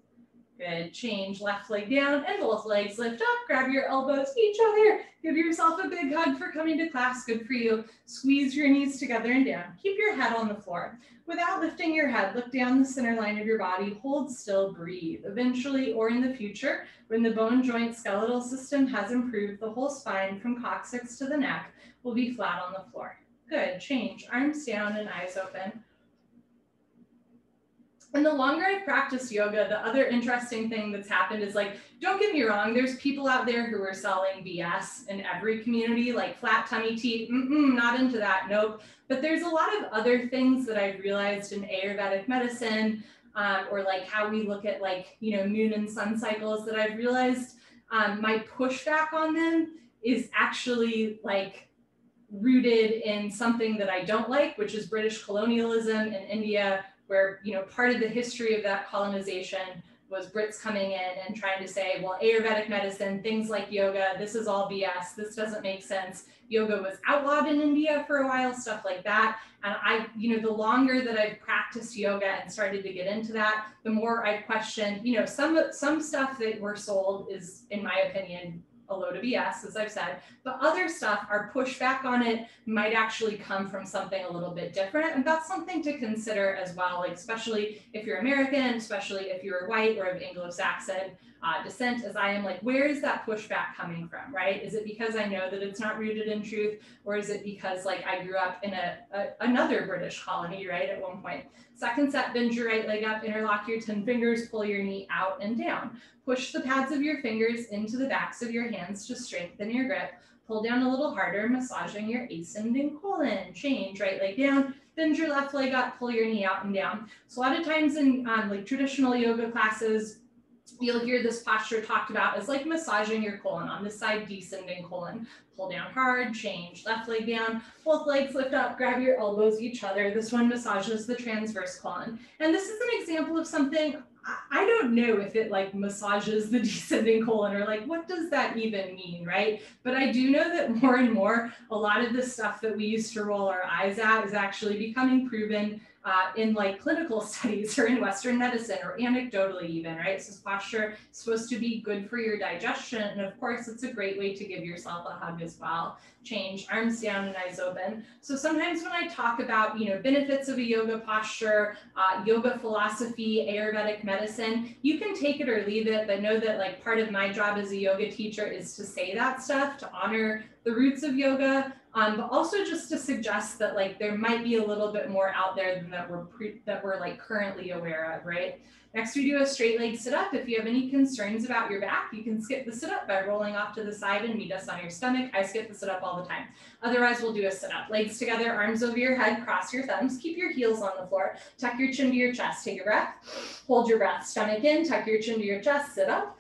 Good, change, left leg down and both legs lift up, grab your elbows each other, give yourself a big hug for coming to class, good for you. Squeeze your knees together and down, keep your head on the floor. Without lifting your head, look down the center line of your body, hold still, breathe. Eventually, or in the future, when the bone joint skeletal system has improved, the whole spine from coccyx to the neck will be flat on the floor. Good, change, arms down and eyes open. And the longer I've practiced yoga, the other interesting thing that's happened is, like, don't get me wrong, there's people out there who are selling BS in every community, like flat tummy tea, not into that, nope. But there's a lot of other things that I've realized in Ayurvedic medicine, or like how we look at moon and sun cycles, that I've realized my pushback on them is actually like rooted in something that I don't like, which is British colonialism in India, where part of the history of that colonization was Brits coming in and trying to say, well, Ayurvedic medicine, things like yoga, this is all BS, this doesn't make sense. Yoga was outlawed in India for a while, stuff like that. And the longer that I've practiced yoga and started to get into that, the more I've questioned, some stuff that we're sold is, in my opinion, a load of BS, as I've said, but other stuff, our pushback on it might actually come from something a little bit different. And that's something to consider as well, like especially if you're American, especially if you're white or of Anglo-Saxon descent as I am, like where is that pushback coming from, right? Is it because I know that it's not rooted in truth, or is it because like I grew up in another British colony, right, at one point? Second set, bend your right leg up, interlock your 10 fingers, pull your knee out and down. Push the pads of your fingers into the backs of your hands to strengthen your grip. Pull down a little harder, massaging your ascending colon. Change, right leg down, bend your left leg up, pull your knee out and down. So a lot of times in like traditional yoga classes, you'll hear this posture talked about as like massaging your colon. On this side, descending colon. Pull down hard, change, left leg down, both legs lift up, grab your elbows each other. This one massages the transverse colon. And this is an example of something, I don't know if it like massages the descending colon or like, what does that even mean, right? But I do know that more and more, a lot of the stuff that we used to roll our eyes at is actually becoming proven in like clinical studies or in Western medicine or anecdotally even, right? So posture is supposed to be good for your digestion. And of course, it's a great way to give yourself a hug as well. Change, arms down and eyes open. So sometimes when I talk about, you know, benefits of a yoga posture, yoga philosophy, Ayurvedic medicine, you can take it or leave it, but know that like part of my job as a yoga teacher is to say that stuff, to honor the roots of yoga, but also just to suggest that like there might be a little bit more out there than that we're like currently aware of, right? Next, we do a straight leg sit up. If you have any concerns about your back, you can skip the sit up by rolling off to the side and meet us on your stomach. I skip the sit up all the time. Otherwise, we'll do a sit up. Legs together, arms over your head, cross your thumbs, keep your heels on the floor, tuck your chin to your chest, take a breath, hold your breath, stomach in, tuck your chin to your chest, sit up.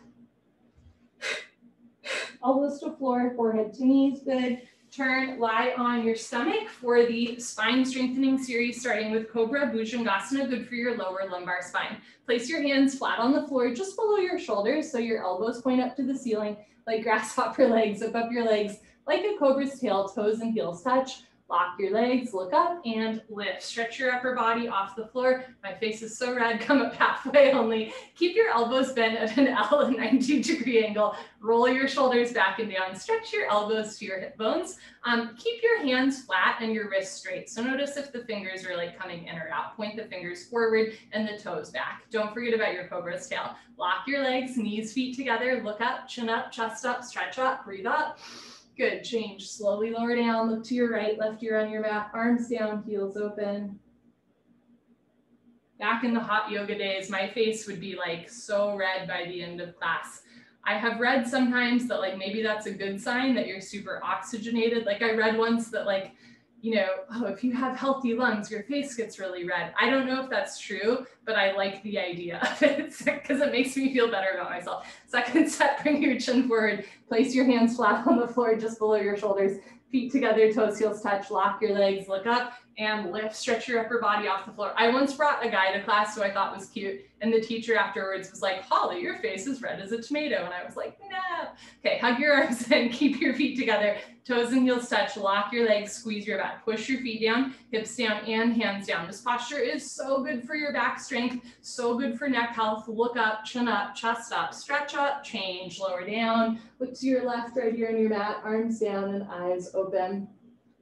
Elbows to floor, forehead to knees, good. Turn, lie on your stomach for the spine strengthening series, starting with Cobra Bhujangasana, good for your lower lumbar spine. Place your hands flat on the floor, just below your shoulders, so your elbows point up to the ceiling, like grasshopper legs, zip up your legs, like a cobra's tail, toes and heels touch. Lock your legs, look up and lift. Stretch your upper body off the floor. My face is so red, come up halfway only. Keep your elbows bent at an L, a 90-degree angle. Roll your shoulders back and down. Stretch your elbows to your hip bones. Keep your hands flat and your wrists straight. So notice if the fingers are like coming in or out. Point the fingers forward and the toes back. Don't forget about your cobra's tail. Lock your legs, knees, feet together. Look up, chin up, chest up, stretch up, breathe up. Good, change, slowly lower down, look to your right, left ear on your mat, arms down, heels open. Back in the hot yoga days, my face would be like so red by the end of class. I have read sometimes that like maybe that's a good sign that you're super oxygenated. Like I read once that like, you know, oh, if you have healthy lungs, your face gets really red. I don't know if that's true, but I like the idea of it because it makes me feel better about myself. Second set, bring your chin forward, place your hands flat on the floor just below your shoulders, feet together, toes, heels touch, lock your legs, look up and lift, stretch your upper body off the floor. I once brought a guy to class who I thought was cute, and the teacher afterwards was like, Holly, your face is red as a tomato. And I was like, no. Okay, hug your arms in, keep your feet together, toes and heels touch, lock your legs, squeeze your back, push your feet down, hips down and hands down. This posture is so good for your back strength, so good for neck health. Look up, chin up, chest up, stretch up, change, lower down, look to your left, right here on your mat, arms down and eyes open.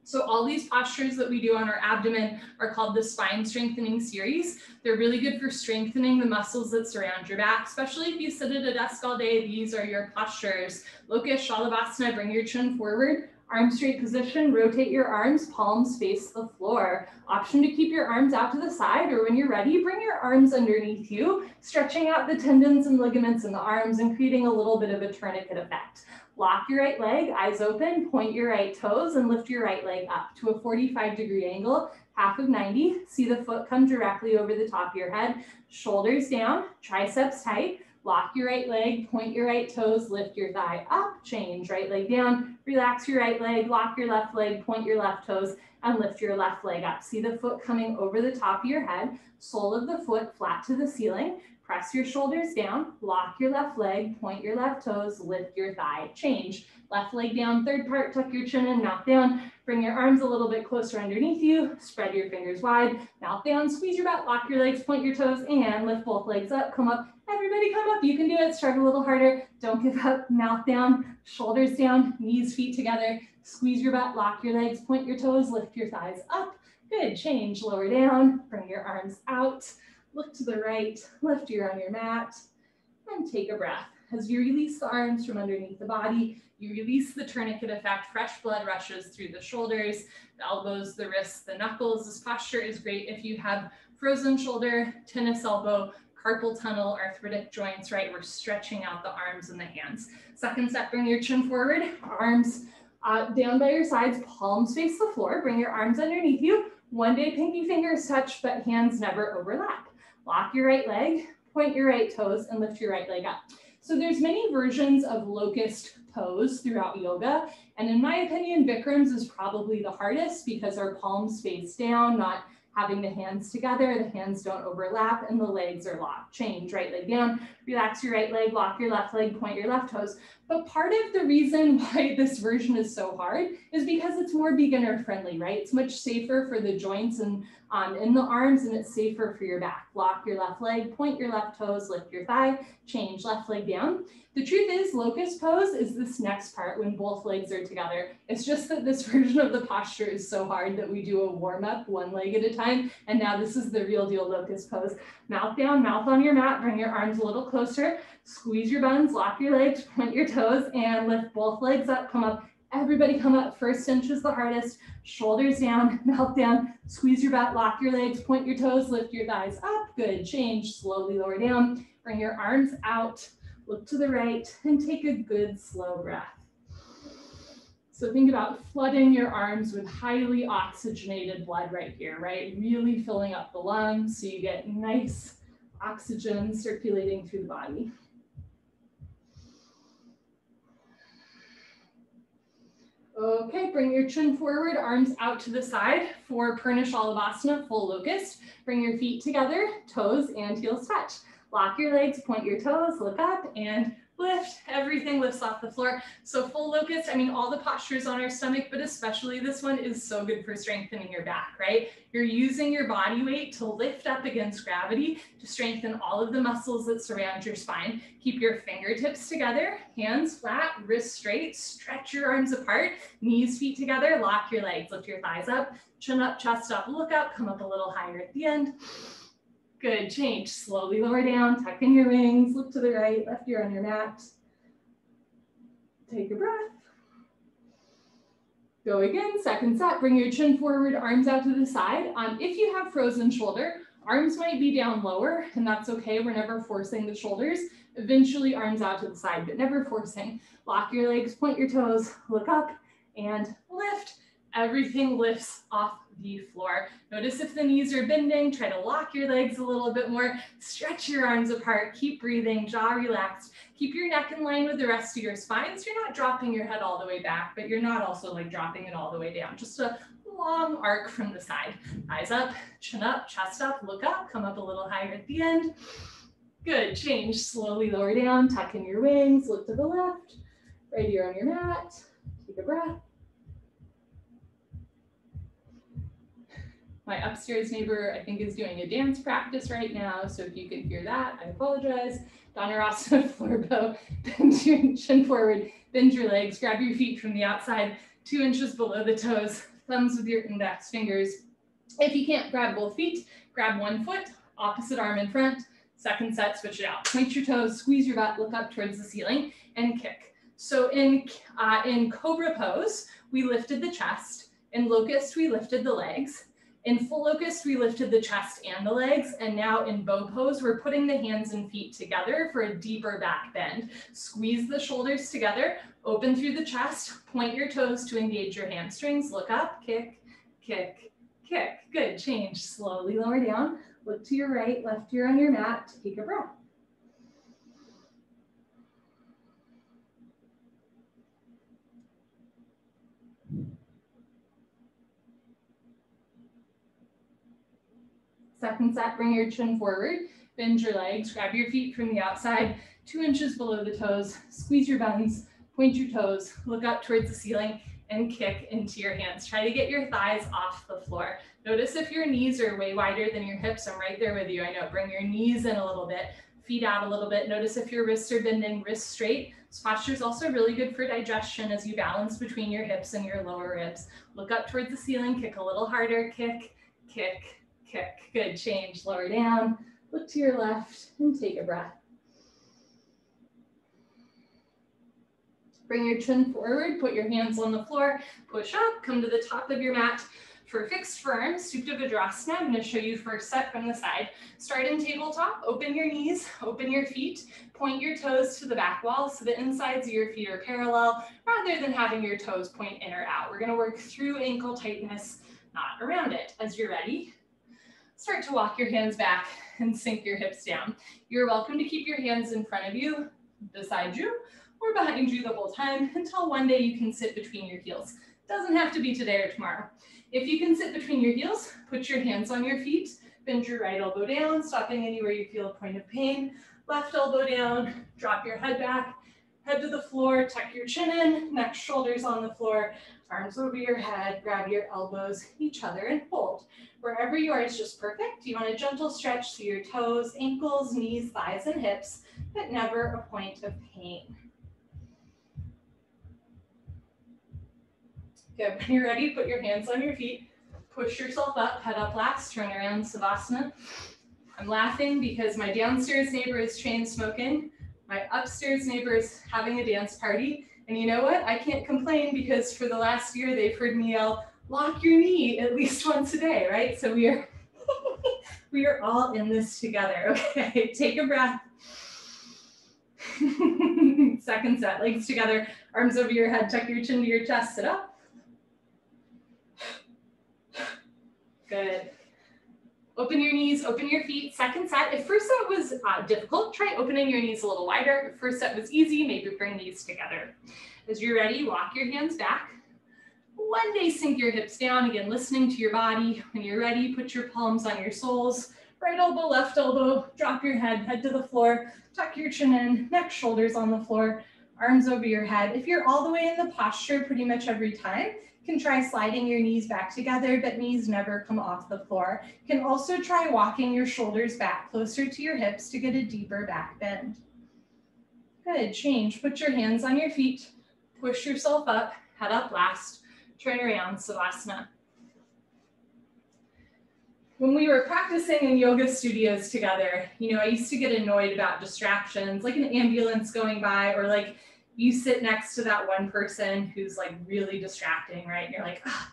So all these postures that we do on our abdomen are called the spine strengthening series. They're really good for strengthening the muscles that surround your back, especially if you sit at a desk all day. These are your postures. Lokish Shalabhasana, bring your chin forward, arm straight position, rotate your arms, palms face the floor. Option to keep your arms out to the side, or when you're ready, bring your arms underneath you, stretching out the tendons and ligaments in the arms and creating a little bit of a tourniquet effect. Lock your right leg, eyes open, point your right toes and lift your right leg up to a 45-degree angle, half of 90. See the foot come directly over the top of your head, shoulders down, triceps tight. Lock your right leg, point your right toes, lift your thigh up, change, right leg down, relax your right leg, lock your left leg, point your left toes, and lift your left leg up. See the foot coming over the top of your head, sole of the foot flat to the ceiling. Press your shoulders down, lock your left leg, point your left toes, lift your thigh, change. Left leg down, third part, tuck your chin in, knock down. Bring your arms a little bit closer underneath you. Spread your fingers wide. Mouth down, squeeze your butt, lock your legs, point your toes, and lift both legs up. Come up. Everybody come up. You can do it. Start a little harder. Don't give up. Mouth down, shoulders down, knees, feet together. Squeeze your butt, lock your legs, point your toes, lift your thighs up. Good. Change. Lower down. Bring your arms out. Look to the right. Lift your on your mat. And take a breath. As you release the arms from underneath the body, you release the tourniquet effect. Fresh blood rushes through the shoulders, the elbows, the wrists, the knuckles. This posture is great if you have frozen shoulder, tennis elbow, carpal tunnel, arthritic joints, right? We're stretching out the arms and the hands. Second set, bring your chin forward, arms down by your sides, palms face the floor. Bring your arms underneath you. One day pinky fingers touch, but hands never overlap. Lock your right leg, point your right toes, and lift your right leg up. So there's many versions of locust pose throughout yoga. And in my opinion, Bikram's is probably the hardest because our palms face down, not having the hands together, the hands don't overlap, and the legs are locked. Change, right leg down, relax your right leg, lock your left leg, point your left toes. But part of the reason why this version is so hard is because it's more beginner friendly, right? It's much safer for the joints and in the arms, and it's safer for your back. Lock your left leg, point your left toes, lift your thigh, change left leg down. The truth is, locust pose is this next part when both legs are together. It's just that this version of the posture is so hard that we do a warm up one leg at a time. And now this is the real deal locust pose. Mouth down, mouth on your mat, bring your arms a little closer, squeeze your buns, lock your legs, point your toes, and lift both legs up, come up. Everybody come up. First inch is the hardest. Shoulders down, mouth down, squeeze your butt, lock your legs, point your toes, lift your thighs up. Good. Change. Slowly lower down. Bring your arms out. Look to the right and take a good slow breath. So think about flooding your arms with highly oxygenated blood right here, right? Really filling up the lungs so you get nice oxygen circulating through the body. Okay, bring your chin forward, arms out to the side for Purna-Shalabhasana, full locust. Bring your feet together, toes and heels touch. Lock your legs, point your toes, look up and lift. Everything lifts off the floor. So full locust, I mean, all the postures on our stomach, but especially this one is so good for strengthening your back, right? You're using your body weight to lift up against gravity to strengthen all of the muscles that surround your spine. Keep your fingertips together, hands flat, wrists straight, stretch your arms apart, knees, feet together, lock your legs, lift your thighs up, chin up, chest up, look up, come up a little higher at the end. Good, change, slowly lower down, tuck in your wings, look to the right, left ear on your mat. Take a breath. Go again, second set, bring your chin forward, arms out to the side. If you have frozen shoulder, arms might be down lower, and that's okay, we're never forcing the shoulders. Eventually arms out to the side, but never forcing. Lock your legs, point your toes, look up, and lift. Everything lifts off the floor. Notice if the knees are bending, try to lock your legs a little bit more, stretch your arms apart, keep breathing, jaw relaxed, keep your neck in line with the rest of your spine so you're not dropping your head all the way back, but you're not also like dropping it all the way down, just a long arc from the side. Eyes up, chin up, chest up, look up, come up a little higher at the end. Good, change, slowly lower down, tuck in your wings, look to the left, right ear on your mat, take a breath. My upstairs neighbor, I think, is doing a dance practice right now. So if you can hear that, I apologize. Dhanurasana, floor bow, bend your chin forward, bend your legs, grab your feet from the outside, 2 inches below the toes, thumbs with your index fingers. If you can't grab both feet, grab one foot, opposite arm in front. Second set, switch it out. Point your toes, squeeze your butt, look up towards the ceiling, and kick. So in Cobra pose, we lifted the chest. In Locust, we lifted the legs. In full locust, we lifted the chest and the legs, and now in bow pose, we're putting the hands and feet together for a deeper back bend. Squeeze the shoulders together, open through the chest, point your toes to engage your hamstrings, look up, kick, kick, kick. Good, change, slowly lower down, look to your right, left ear on your mat, take a breath. Second set, bring your chin forward, bend your legs, grab your feet from the outside, 2 inches below the toes, squeeze your buns, point your toes, look up towards the ceiling, and kick into your hands. Try to get your thighs off the floor. Notice if your knees are way wider than your hips. I'm right there with you. I know, bring your knees in a little bit, feet out a little bit. Notice if your wrists are bending, wrists straight. This posture is also really good for digestion as you balance between your hips and your lower ribs. Look up towards the ceiling, kick a little harder, kick, kick, kick. Good, change, lower down, look to your left and take a breath. Bring your chin forward, put your hands on the floor, push up, come to the top of your mat. For fixed firm, Supta Vajrasana, I'm going to show you first set from the side. Start in tabletop, open your knees, open your feet, point your toes to the back wall so the insides of your feet are parallel rather than having your toes point in or out. We're going to work through ankle tightness, not around it. As you're ready, start to walk your hands back and sink your hips down. You're welcome to keep your hands in front of you, beside you, or behind you the whole time until one day you can sit between your heels. Doesn't have to be today or tomorrow. If you can sit between your heels, put your hands on your feet, bend your right elbow down, stopping anywhere you feel a point of pain. Left elbow down, drop your head back, head to the floor, tuck your chin in, neck, shoulders on the floor, arms over your head, grab your elbows, each other, and hold. Wherever you are is just perfect. You want a gentle stretch through your toes, ankles, knees, thighs, and hips, but never a point of pain. Good, when you're ready, put your hands on your feet, push yourself up, head up last, turn around, Savasana. I'm laughing because my downstairs neighbor is chain smoking, my upstairs neighbor is having a dance party, and you know what? I can't complain because for the last year they've heard me yell, lock your knee at least once a day, right? So we are all in this together, okay? Take a breath. Second set, legs together, arms over your head, tuck your chin to your chest, sit up. Good. Open your knees, open your feet. Second set. If first set was difficult, try opening your knees a little wider. If first set was easy, maybe bring these together. As you're ready, walk your hands back. One day, sink your hips down. Again, listening to your body. When you're ready, put your palms on your soles. Right elbow, left elbow. Drop your head to the floor. Tuck your chin in, neck, shoulders on the floor. Arms over your head. If you're all the way in the posture pretty much every time, you can try sliding your knees back together, but knees never come off the floor. You can also try walking your shoulders back closer to your hips to get a deeper back bend. Good, change. Put your hands on your feet, push yourself up, head up last, turn around, Savasana. When we were practicing in yoga studios together, you know, I used to get annoyed about distractions, like an ambulance going by, or like you sit next to that one person who's like really distracting, right? And you're like, ah.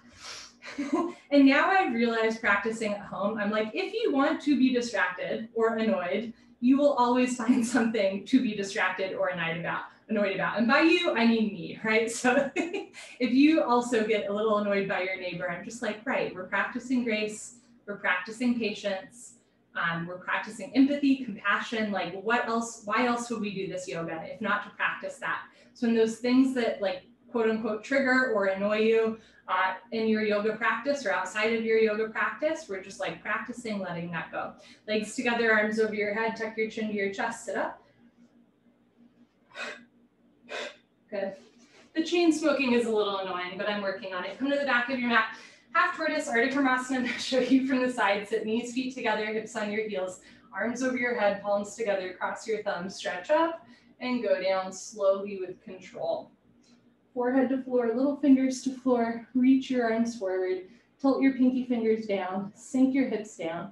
And now I've realized practicing at home, I'm like, if you want to be distracted or annoyed, you will always find something to be distracted or annoyed about. And by you, I mean me, right? So if you also get a little annoyed by your neighbor, I'm just like, right, we're practicing grace, we're practicing patience, we're practicing empathy, compassion, like what else, why else would we do this yoga if not to practice that? So when those things that like quote unquote trigger or annoy you in your yoga practice or outside of your yoga practice, we're just like practicing letting that go. Legs together, arms over your head, tuck your chin to your chest, sit up. Good. The chain smoking is a little annoying, but I'm working on it. Come to the back of your mat. Half tortoise, Ardha Karmasana. I'm going to show you from the side. Sit knees, feet together, hips on your heels, arms over your head, palms together, cross your thumbs, stretch up, and go down slowly with control. Forehead to floor, little fingers to floor, reach your arms forward, tilt your pinky fingers down, sink your hips down.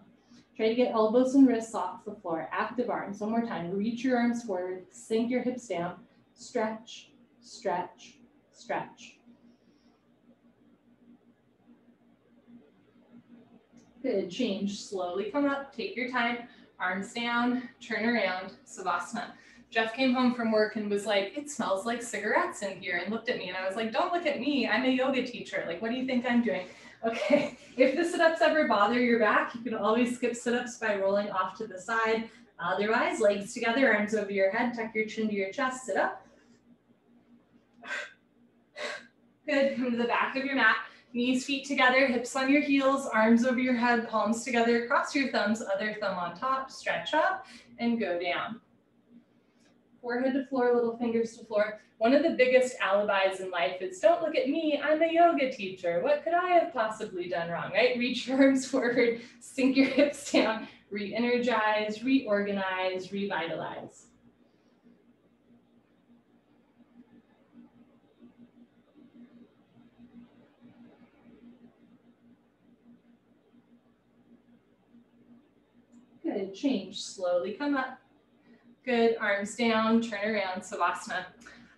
Try to get elbows and wrists off the floor, active arms. One more time, reach your arms forward, sink your hips down, stretch, stretch, stretch. Good, change, slowly come up, take your time, arms down, turn around, Savasana. Jeff came home from work and was like, it smells like cigarettes in here, and looked at me and I was like, don't look at me, I'm a yoga teacher. Like, what do you think I'm doing? Okay, if the sit-ups ever bother your back, you can always skip sit-ups by rolling off to the side. Otherwise, legs together, arms over your head, tuck your chin to your chest, sit up. Good, come to the back of your mat. Knees, feet together, hips on your heels, arms over your head, palms together, cross your thumbs, other thumb on top, stretch up, and go down. forehead to floor, little fingers to floor. One of the biggest alibis in life is, don't look at me, I'm a yoga teacher. What could I have possibly done wrong, right? Reach your arms forward, sink your hips down, re-energize, reorganize, revitalize. Good, change, slowly come up. Good, arms down, turn around, Savasana.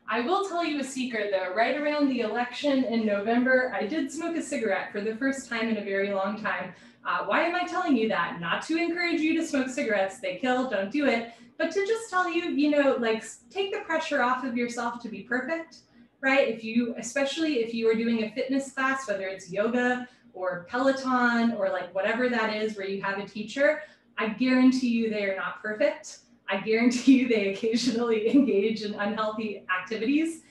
I will tell you a secret though, right around the election in November, I did smoke a cigarette for the first time in a very long time. Why am I telling you that? Not to encourage you to smoke cigarettes, they kill, don't do it, but to just tell you, you know, like take the pressure off of yourself to be perfect, right? Especially if you are doing a fitness class, whether it's yoga or Peloton or like whatever that is where you have a teacher, I guarantee you they are not perfect. I guarantee you they occasionally engage in unhealthy activities.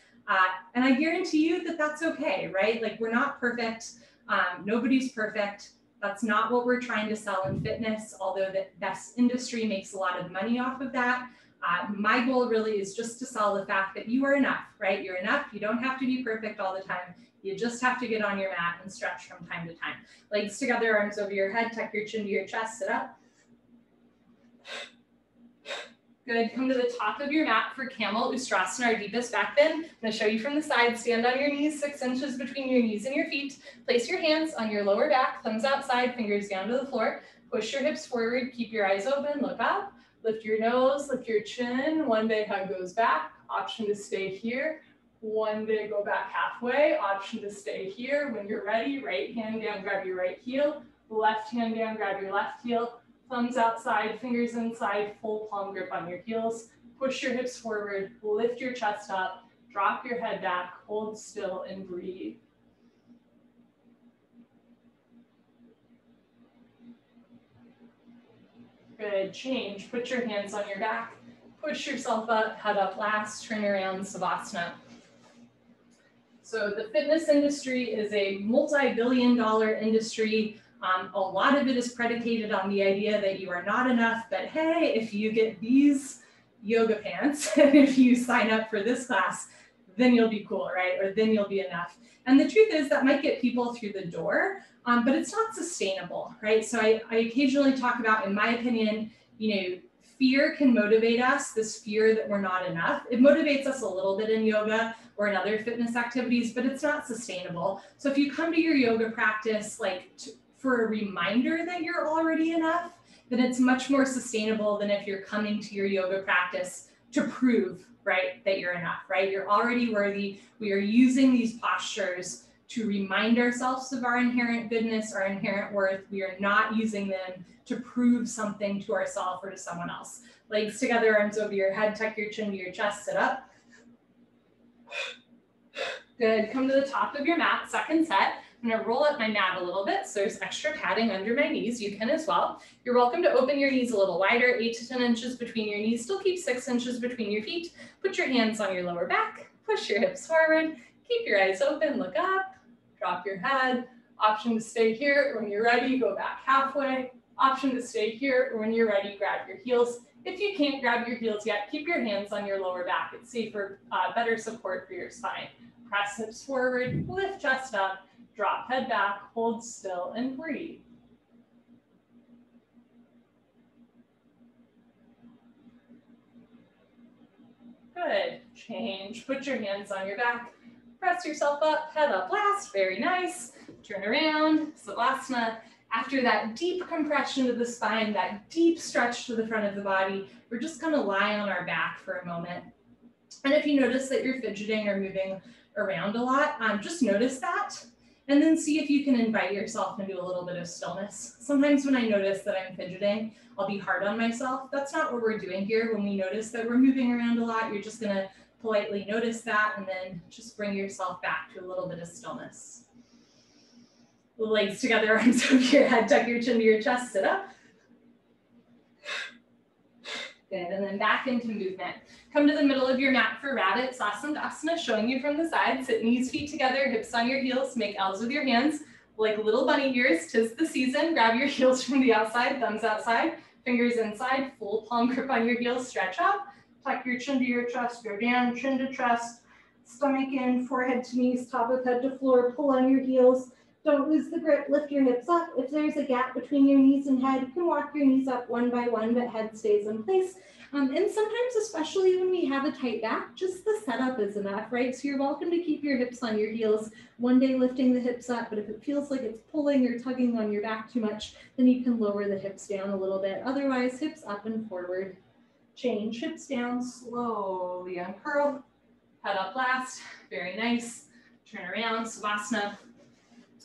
And I guarantee you that that's okay, right? Like we're not perfect. Nobody's perfect. That's not what we're trying to sell in fitness, although this industry makes a lot of money off of that. My goal really is just to sell the fact that you are enough, right? You're enough. You don't have to be perfect all the time. You just have to get on your mat and stretch from time to time. Legs together, arms over your head, tuck your chin to your chest, sit up. Good, come to the top of your mat for Camel Ustrasana, our deepest back bend. I'm gonna show you from the side, stand on your knees, 6 inches between your knees and your feet. Place your hands on your lower back, thumbs outside, fingers down to the floor. Push your hips forward, keep your eyes open, look up. Lift your nose, lift your chin. One big hug goes back, option to stay here. One big go back halfway, option to stay here. When you're ready, right hand down, grab your right heel. Left hand down, grab your left heel. Thumbs outside, fingers inside, full palm grip on your heels. Push your hips forward, lift your chest up, drop your head back, hold still and breathe. Good, change, put your hands on your back, push yourself up, head up last, turn around, Savasana. So the fitness industry is a multi-billion-dollar industry. A lot of it is predicated on the idea that you are not enough, but hey, if you get these yoga pants and if you sign up for this class, then you'll be cool, right? Or then you'll be enough. And the truth is that might get people through the door, but it's not sustainable, right? So I occasionally talk about, in my opinion, you know, fear can motivate us, this fear that we're not enough. It motivates us a little bit in yoga or in other fitness activities, but it's not sustainable. So if you come to your yoga practice, like for a reminder that you're already enough, then it's much more sustainable than if you're coming to your yoga practice to prove, right, that you're enough, right? You're already worthy. We are using these postures to remind ourselves of our inherent goodness, our inherent worth. We are not using them to prove something to ourselves or to someone else. Legs together, arms over your head, tuck your chin to your chest, sit up. Good, come to the top of your mat, second set. I'm gonna roll up my mat a little bit so there's extra padding under my knees. You can as well. You're welcome to open your knees a little wider, 8 to 10 inches between your knees. Still keep 6 inches between your feet. Put your hands on your lower back, push your hips forward, keep your eyes open, look up, drop your head. Option to stay here. When you're ready, go back halfway. Option to stay here. When you're ready, grab your heels. If you can't grab your heels yet, keep your hands on your lower back. It's safer, better support for your spine. Press hips forward, lift chest up. Drop head back, hold still, and breathe. Good, change, put your hands on your back, press yourself up, head up last, very nice. Turn around, Savasana. After that deep compression of the spine, that deep stretch to the front of the body, we're just gonna lie on our back for a moment. And if you notice that you're fidgeting or moving around a lot, just notice that. And then see if you can invite yourself into a little bit of stillness. Sometimes when I notice that I'm fidgeting, I'll be hard on myself. That's not what we're doing here. When we notice that we're moving around a lot, you're just gonna politely notice that and then just bring yourself back to a little bit of stillness. Legs together, arms over your head, tuck your chin to your chest, sit up. Good, and then back into movement. Come to the middle of your mat for Rabbit Sasandasana, showing you from the side. Sit knees, feet together, hips on your heels, make L's with your hands. Like little bunny ears, 'tis the season. Grab your heels from the outside, thumbs outside, fingers inside, full palm grip on your heels, stretch up. tuck your chin to your chest, go down, chin to chest, stomach in, forehead to knees, top of head to floor, pull on your heels. Don't lose the grip, lift your hips up. If there's a gap between your knees and head, you can walk your knees up one by one, but head stays in place. And sometimes, especially when we have a tight back, just the setup is enough, right? So you're welcome to keep your hips on your heels, one day lifting the hips up, but if it feels like it's pulling or tugging on your back too much, then you can lower the hips down a little bit. Otherwise, hips up and forward. Change, hips down, slowly uncurl, head up last, very nice. Turn around, Savasana.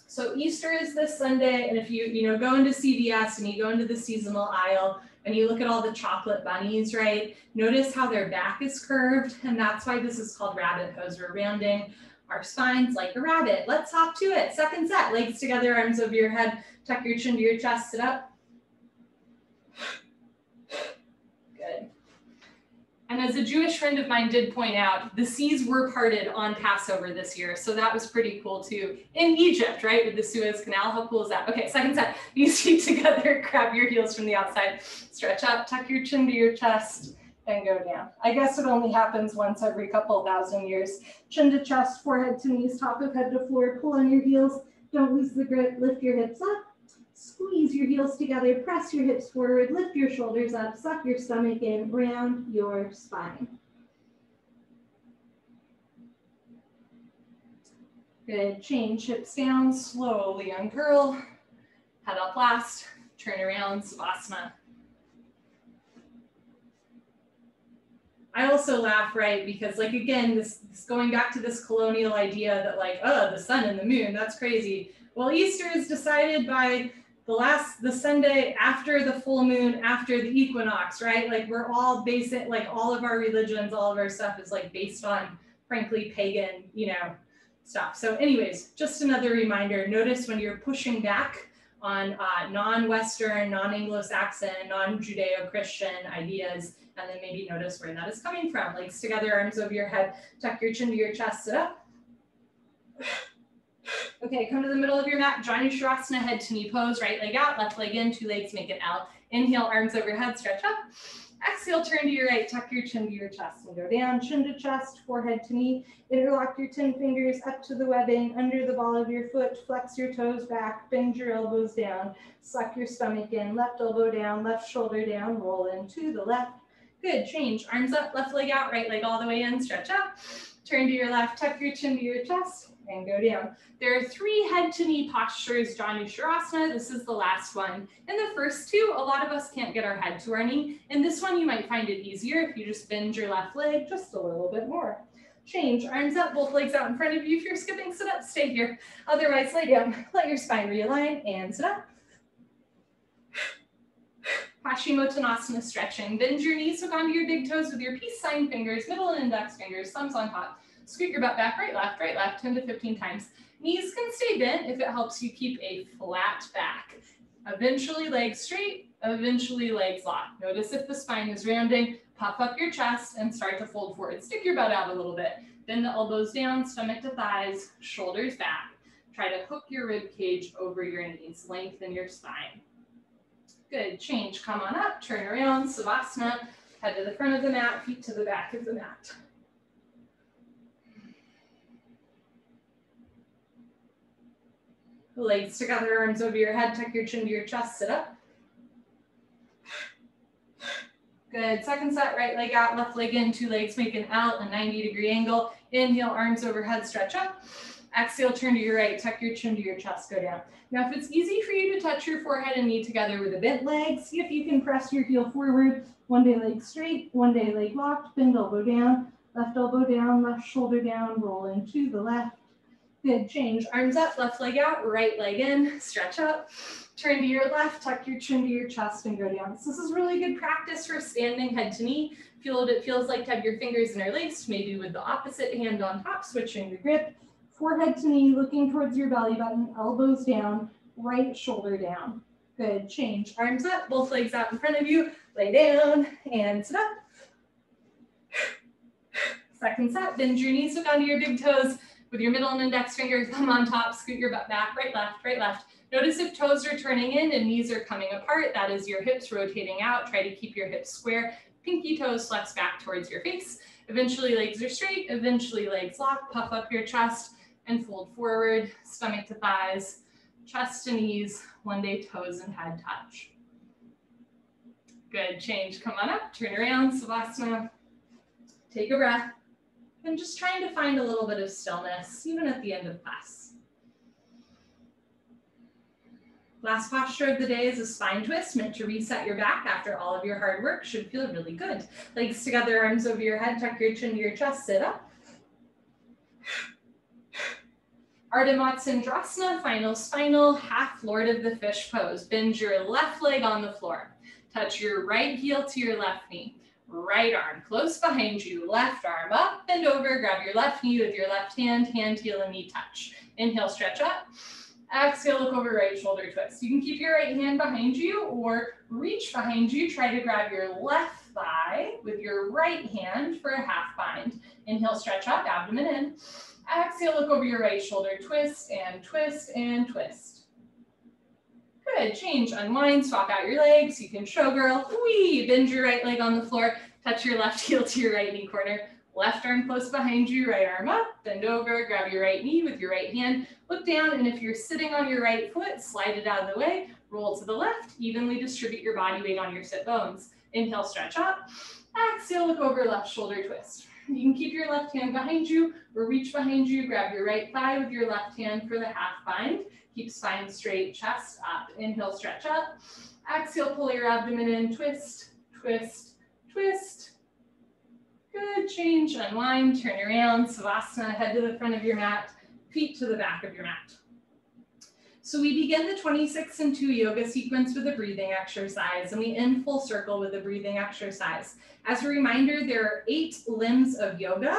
So Easter is this Sunday, and if you go into CVS and you go into the seasonal aisle and you look at all the chocolate bunnies, right? Notice how their back is curved, and that's why this is called rabbit pose. We're rounding our spines like a rabbit. Let's hop to it. Second set, legs together, arms over your head, tuck your chin to your chest, sit up. Good. And as a Jewish friend of mine did point out, the seas were parted on Passover this year. So that was pretty cool too. In Egypt, right, with the Suez Canal. How cool is that? Okay, second set. Knees feet together, grab your heels from the outside. Stretch up, tuck your chin to your chest, and go down. I guess it only happens once every couple thousand years. Chin to chest, forehead to knees, top of head to floor. Pull on your heels. Don't lose the grip. Lift your hips up. Squeeze your heels together, press your hips forward, lift your shoulders up, suck your stomach in, round your spine. Good, change, hips down, slowly uncurl, head up last, turn around, Savasana. I also laugh, right, because like, again, this going back to this colonial idea that like, oh, the sun and the moon, that's crazy. Well, Easter is decided by the Sunday after the full moon, after the equinox, right? Like we're all basic, like all of our religions, all of our stuff is like based on, frankly, pagan, stuff. So anyways, just another reminder, notice when you're pushing back on non-Western, non-Anglo-Saxon, non-Judeo-Christian ideas, and then maybe notice where that is coming from. Legs together, arms over your head, tuck your chin to your chest, sit up. Okay, come to the middle of your mat, Janu Shavasana, head to knee pose, right leg out, left leg in, two legs make an L. Inhale, arms over head, stretch up. Exhale, turn to your right, tuck your chin to your chest and go down, chin to chest, forehead to knee. Interlock your 10 fingers up to the webbing, under the ball of your foot, flex your toes back, bend your elbows down, suck your stomach in, left elbow down, left shoulder down, roll in to the left. Good, change, arms up, left leg out, right leg all the way in, stretch up. Turn to your left, tuck your chin to your chest, and go down. There are 3 head to knee postures, Janu Shavasana. This is the last one. In the first 2, a lot of us can't get our head to our knee. In this one, you might find it easier if you just bend your left leg just a little bit more. Change, arms up, both legs out in front of you. If you're skipping, sit up, stay here. Otherwise, lay down. Let your spine realign and sit up. Paschimottanasana stretching. Bend your knees, hook onto your big toes with your peace sign fingers, middle and index fingers, thumbs on top. Scoot your butt back, right, left, 10 to 15 times. Knees can stay bent if it helps you keep a flat back. Eventually legs straight, eventually legs locked. Notice if the spine is rounding, puff up your chest and start to fold forward. Stick your butt out a little bit. Bend the elbows down, stomach to thighs, shoulders back. Try to hook your rib cage over your knees, lengthen your spine. Good, change, come on up, turn around, Savasana, head to the front of the mat, feet to the back of the mat. Legs together, arms over your head, tuck your chin to your chest, sit up. Good, second set, right leg out, left leg in, 2 legs make an L, a 90-degree angle. Inhale, arms overhead, stretch up. Exhale, turn to your right, tuck your chin to your chest, go down. Now, if it's easy for you to touch your forehead and knee together with a bent leg, see if you can press your heel forward. One day leg straight, one day leg locked, bend elbow down, left shoulder down, roll into the left. Good, change, arms up, left leg out, right leg in, stretch up. Turn to your left, tuck your chin to your chest and go down. So this is really good practice for standing head to knee. Feel what it feels like to have your fingers interlaced, maybe with the opposite hand on top, switching the grip. Forehead to knee, looking towards your belly button, elbows down, right shoulder down. Good, change, arms up, both legs out in front of you, lay down and sit up. Second set, bend your knees, hook onto your big toes with your middle and index finger, thumb on top, scoot your butt back, right, left. Notice if toes are turning in and knees are coming apart, that is your hips rotating out. Try to keep your hips square. Pinky toes flex back towards your face. Eventually legs are straight, eventually legs lock, puff up your chest and fold forward, stomach to thighs, chest to knees, one day toes and head touch. Good, change, come on up, turn around, Savasana. Take a breath and just trying to find a little bit of stillness, even at the end of class. Last posture of the day is a spine twist meant to reset your back after all of your hard work. Should feel really good. Legs together, arms over your head, tuck your chin to your chest, sit up. Ardha Matsyendrasana, final spinal, half Lord of the Fish pose. Bend your left leg on the floor. Touch your right heel to your left knee. Right arm close behind you, left arm up, bend over, grab your left knee with your left hand, hand, heel, and knee touch. Inhale, stretch up. Exhale, look over, right shoulder twist. You can keep your right hand behind you or reach behind you. Try to grab your left thigh with your right hand for a half bind. Inhale, stretch up, abdomen in. Exhale, look over your right shoulder, twist and twist and twist. Good, change, unwind, swap out your legs. You can showgirl, wee, bend your right leg on the floor, touch your left heel to your right knee corner. Left arm close behind you, right arm up, bend over, grab your right knee with your right hand, look down, and if you're sitting on your right foot, slide it out of the way, roll to the left, evenly distribute your body weight on your sit bones. Inhale, stretch up. Exhale, look over, left shoulder twist. You can keep your left hand behind you or reach behind you, grab your right thigh with your left hand for the half bind. Keep spine straight, chest up. Inhale, stretch up. Exhale, pull your abdomen in, twist, twist, twist. Good, change, unwind, turn around, Savasana, head to the front of your mat, feet to the back of your mat. So we begin the 26 and 2 yoga sequence with a breathing exercise, and we end full circle with a breathing exercise. As a reminder, there are 8 limbs of yoga.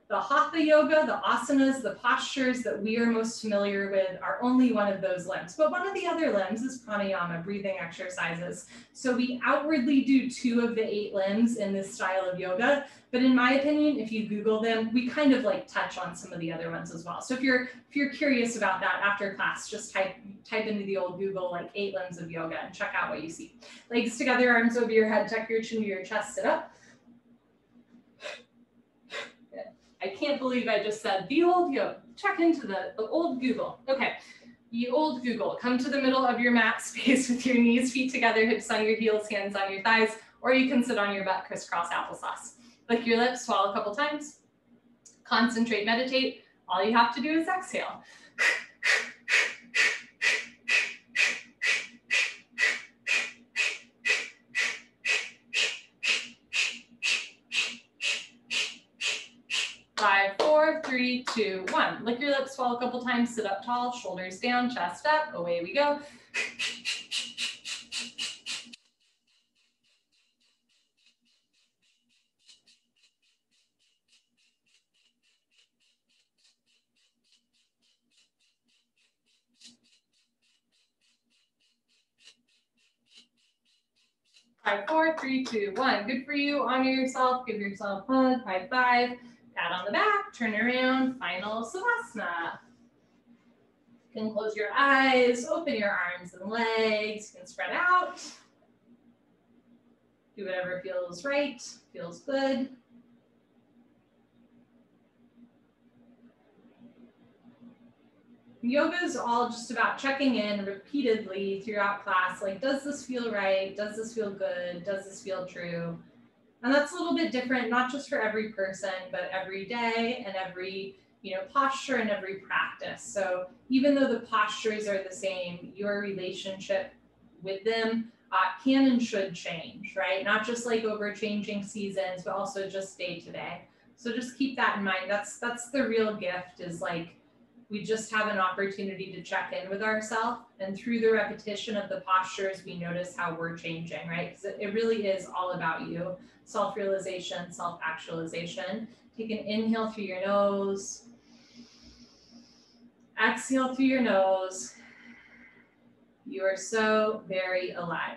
The hatha yoga, the asanas, the postures that we are most familiar with are only one of those limbs. But one of the other limbs is pranayama, breathing exercises. So we outwardly do 2 of the 8 limbs in this style of yoga. But in my opinion, if you Google them, we kind of like touch on some of the other ones as well. So if you're curious about that after class, just type into the old Google like 8 limbs of yoga and check out what you see. Legs together, arms over your head, tuck your chin to your chest, sit up. I can't believe I just said the old yoga. Check into the old Google. Okay, the old Google. Come to the middle of your mat space with your knees, feet together, hips on your heels, hands on your thighs, or you can sit on your butt, crisscross applesauce. Lick your lips, swallow a couple times. Concentrate, meditate. All you have to do is exhale. 5, 4, 3, 2, 1. Lick your lips, swallow a couple times, sit up tall, shoulders down, chest up, away we go. Five, 4, 3, 2, 1. Good for you. Honor yourself. Give yourself a hug. High five. Pat on the back. Turn around. Final Savasana. You can close your eyes. Open your arms and legs. You can spread out. Do whatever feels right. Feels good. Yoga is all just about checking in repeatedly throughout class. Like, does this feel right? Does this feel good? Does this feel true? And that's a little bit different, not just for every person, but every day and every, posture and every practice. So even though the postures are the same, your relationship with them can and should change, right? Not just like over changing seasons, but also just day to day. So just keep that in mind. That's the real gift, is like, we just have an opportunity to check in with ourselves, and through the repetition of the postures, we notice how we're changing, right? Because it really is all about you. Self-realization, self-actualization. Take an inhale through your nose. Exhale through your nose. You are so very alive.